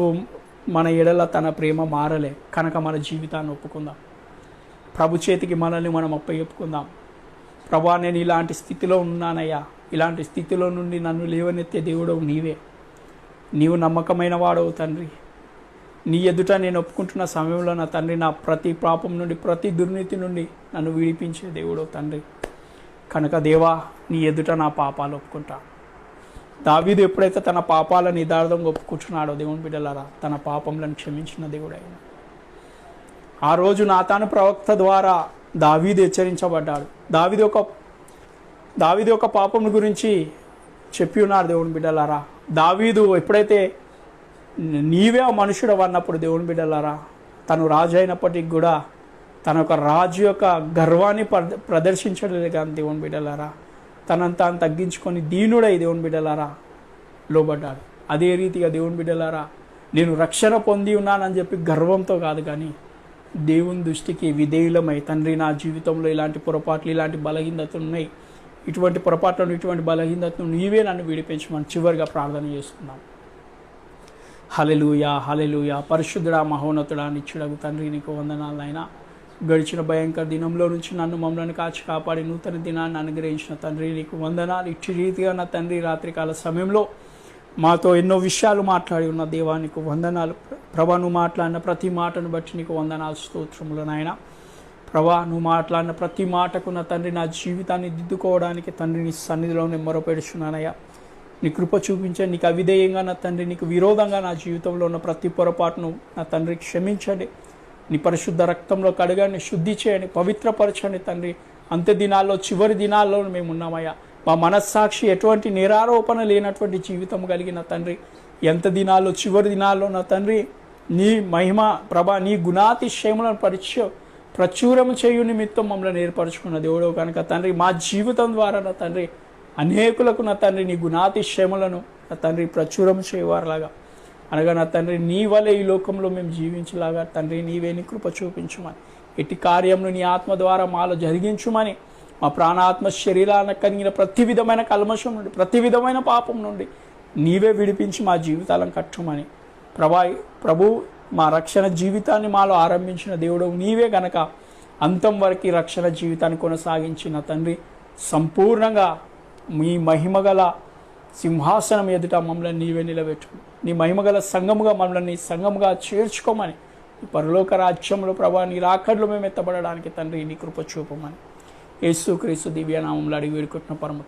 మన ఎడల తన ప్రేమ మారలే కనుక మన జీవితాన్ని ఒప్పుకుందాం. ప్రభు చేతికి మనల్ని మనం అప్పచెప్పుకుందాం. ప్రభా, నేను ఇలాంటి స్థితిలో ఉన్నానయ్యా, ఇలాంటి స్థితిలో నుండి నన్ను లేవనెత్తే దేవుడవు నీవే. నీవు నమ్మకమైన వాడవు తండ్రి. నీ ఎదుట నేను ఒప్పుకుంటున్న సమయంలో నా తండ్రి, నా ప్రతి పాపం నుండి, ప్రతి దుర్నీతి నుండి నన్ను విడిపించే దేవుడవు తండ్రి. కనుక దేవా, నీ ఎదుట నా పాపాలు ఒప్పుకుంటా. దావీదు ఎప్పుడైతే తన పాపాలను యథార్థంగా ఒప్పుకుంటున్నాడో దేవుని బిడ్డలారా, తన పాపములను క్షమించిన దేవుడు ఆయన. ఆ రోజు నాతాను ప్రవక్త ద్వారా దావీదు హెచ్చరించబడ్డాడు. దావీదు యొక్క పాపం గురించి చెప్పి ఉన్నారు దేవుని బిడ్డలారా. దావీదు ఎప్పుడైతే నీవే ఆ మనుషుడు అన్నప్పుడు దేవుని బిడ్డలారా, తను రాజు అయినప్పటికీ కూడా తన యొక్క రాజు యొక్క గర్వాన్ని ప్రదర్శించలేదు కానీ దేవుని బిడ్డలారా, తనంతా తగ్గించుకొని దీనుడై దేవుని బిడ్డలారా లోబడ్డాడు. అదే రీతిగా దేవుని బిడ్డలారా, నేను రక్షణ పొంది ఉన్నానని చెప్పి గర్వంతో కాదు కానీ దేవుని దృష్టికి విధేయులమై, తండ్రి నా జీవితంలో ఇలాంటి పొరపాట్లు, ఇలాంటి బలహీనతలు ఉన్నాయి, ఇటువంటి పొరపాట్లను, ఇటువంటి బలహీనతను నీవే నన్ను విడిపించమని చివరిగా ప్రార్థన చేసుకున్నాం. హల్లెలూయా, హల్లెలూయా. పరిశుద్ధుడా, మహోన్నతుడా, నిత్యుడగు తండ్రి, నీకు వందనాలు నాయనా. గడిచిన భయంకర దినంలో నుంచి నన్ను మమ్మల్ని కాచి కాపాడి నూతన దినాన్ని అనుగ్రహించిన తండ్రి, నీకు వందనాలు. ఇట్టి రీతిగా నా తండ్రి రాత్రికాల సమయంలో మాతో ఎన్నో విషయాలు మాట్లాడి ఉన్న దేవా, నీకు వందనాలు. ప్రభా, నువ్వు మాట్లాడిన ప్రతి మాటను బట్టి నీకు వందనాలు, స్తోత్రములు నాయన. ప్రభా, నువ్వు మాట్లాడిన ప్రతి మాటకు నా తండ్రి నా జీవితాన్ని దిద్దుకోవడానికి తండ్రి నీ సన్నిధిలోనే మొరపెడుచున్నానయ్యా. నీ కృప చూపించే, నీకు అవిధేయంగా నా తండ్రి, నీకు విరోధంగా నా జీవితంలో ఉన్న ప్రతి పొరపాటును నా తండ్రి క్షమించండి. నీ పరిశుద్ధ రక్తంలో కడగండి, శుద్ధి చేయండి, పవిత్రపరచండి తండ్రి. అంత్య దినాల్లో, చివరి దినాల్లో మేము ఉన్నామయ్యా. మా మనస్సాక్షి ఎటువంటి నిరారోపణ లేనటువంటి జీవితం కలిగిన తండ్రి, ఎంత దినాల్లో, చివరి దినాల్లో నా తండ్రి నీ మహిమ ప్రభా, నీ గుణాతిశయములను ప్రచురము చేయు నిమిత్తం మమ్మల్ని ఏర్పరచుకున్న దేవుడు కనుక తండ్రి, మా జీవితం ద్వారా నా తండ్రి అనేకులకు నా తండ్రి నీ గుణాతిశయములను నా తండ్రి ప్రచురం చేయవారులాగా, అనగా నా తండ్రి నీ వలె ఈ లోకంలో మేము జీవించలాగా తండ్రి నీవే నీ కృప చూపించుమని, ఎట్టి కార్యమును నీ ఆత్మ ద్వారా మాలో జరిగించుమని, మా ప్రాణాత్మ శరీరానికి కలిగిన ప్రతి విధమైన కల్మషం నుండి, ప్రతి విధమైన పాపం నుండి నీవే విడిపించి మా జీవితాలను కట్టుమని, ప్రభు మా రక్షణ జీవితాన్ని మాలో ఆరంభించిన దేవుడు నీవే గనక అంతం వరకు రక్షణ జీవితాన్ని కొనసాగించిన తండ్రి, సంపూర్ణంగా మీ మహిమగల సింహాసనం ఎదుట మమ్మల్ని నీవే నిలబెట్టుకుని, నీ మహిమగల సంఘముగా మమ్మల్ని సంఘముగా చేర్చుకోమని, ఈ పరలోక రాజ్యంలో ప్రభా నీ రాకడలో మేము ఎత్తబడడానికి తండ్రి నీ కృప చూపమని యేసుక్రీస్తు దివ్యనామంలో అడిగి వేడుకుంటున్న పరమ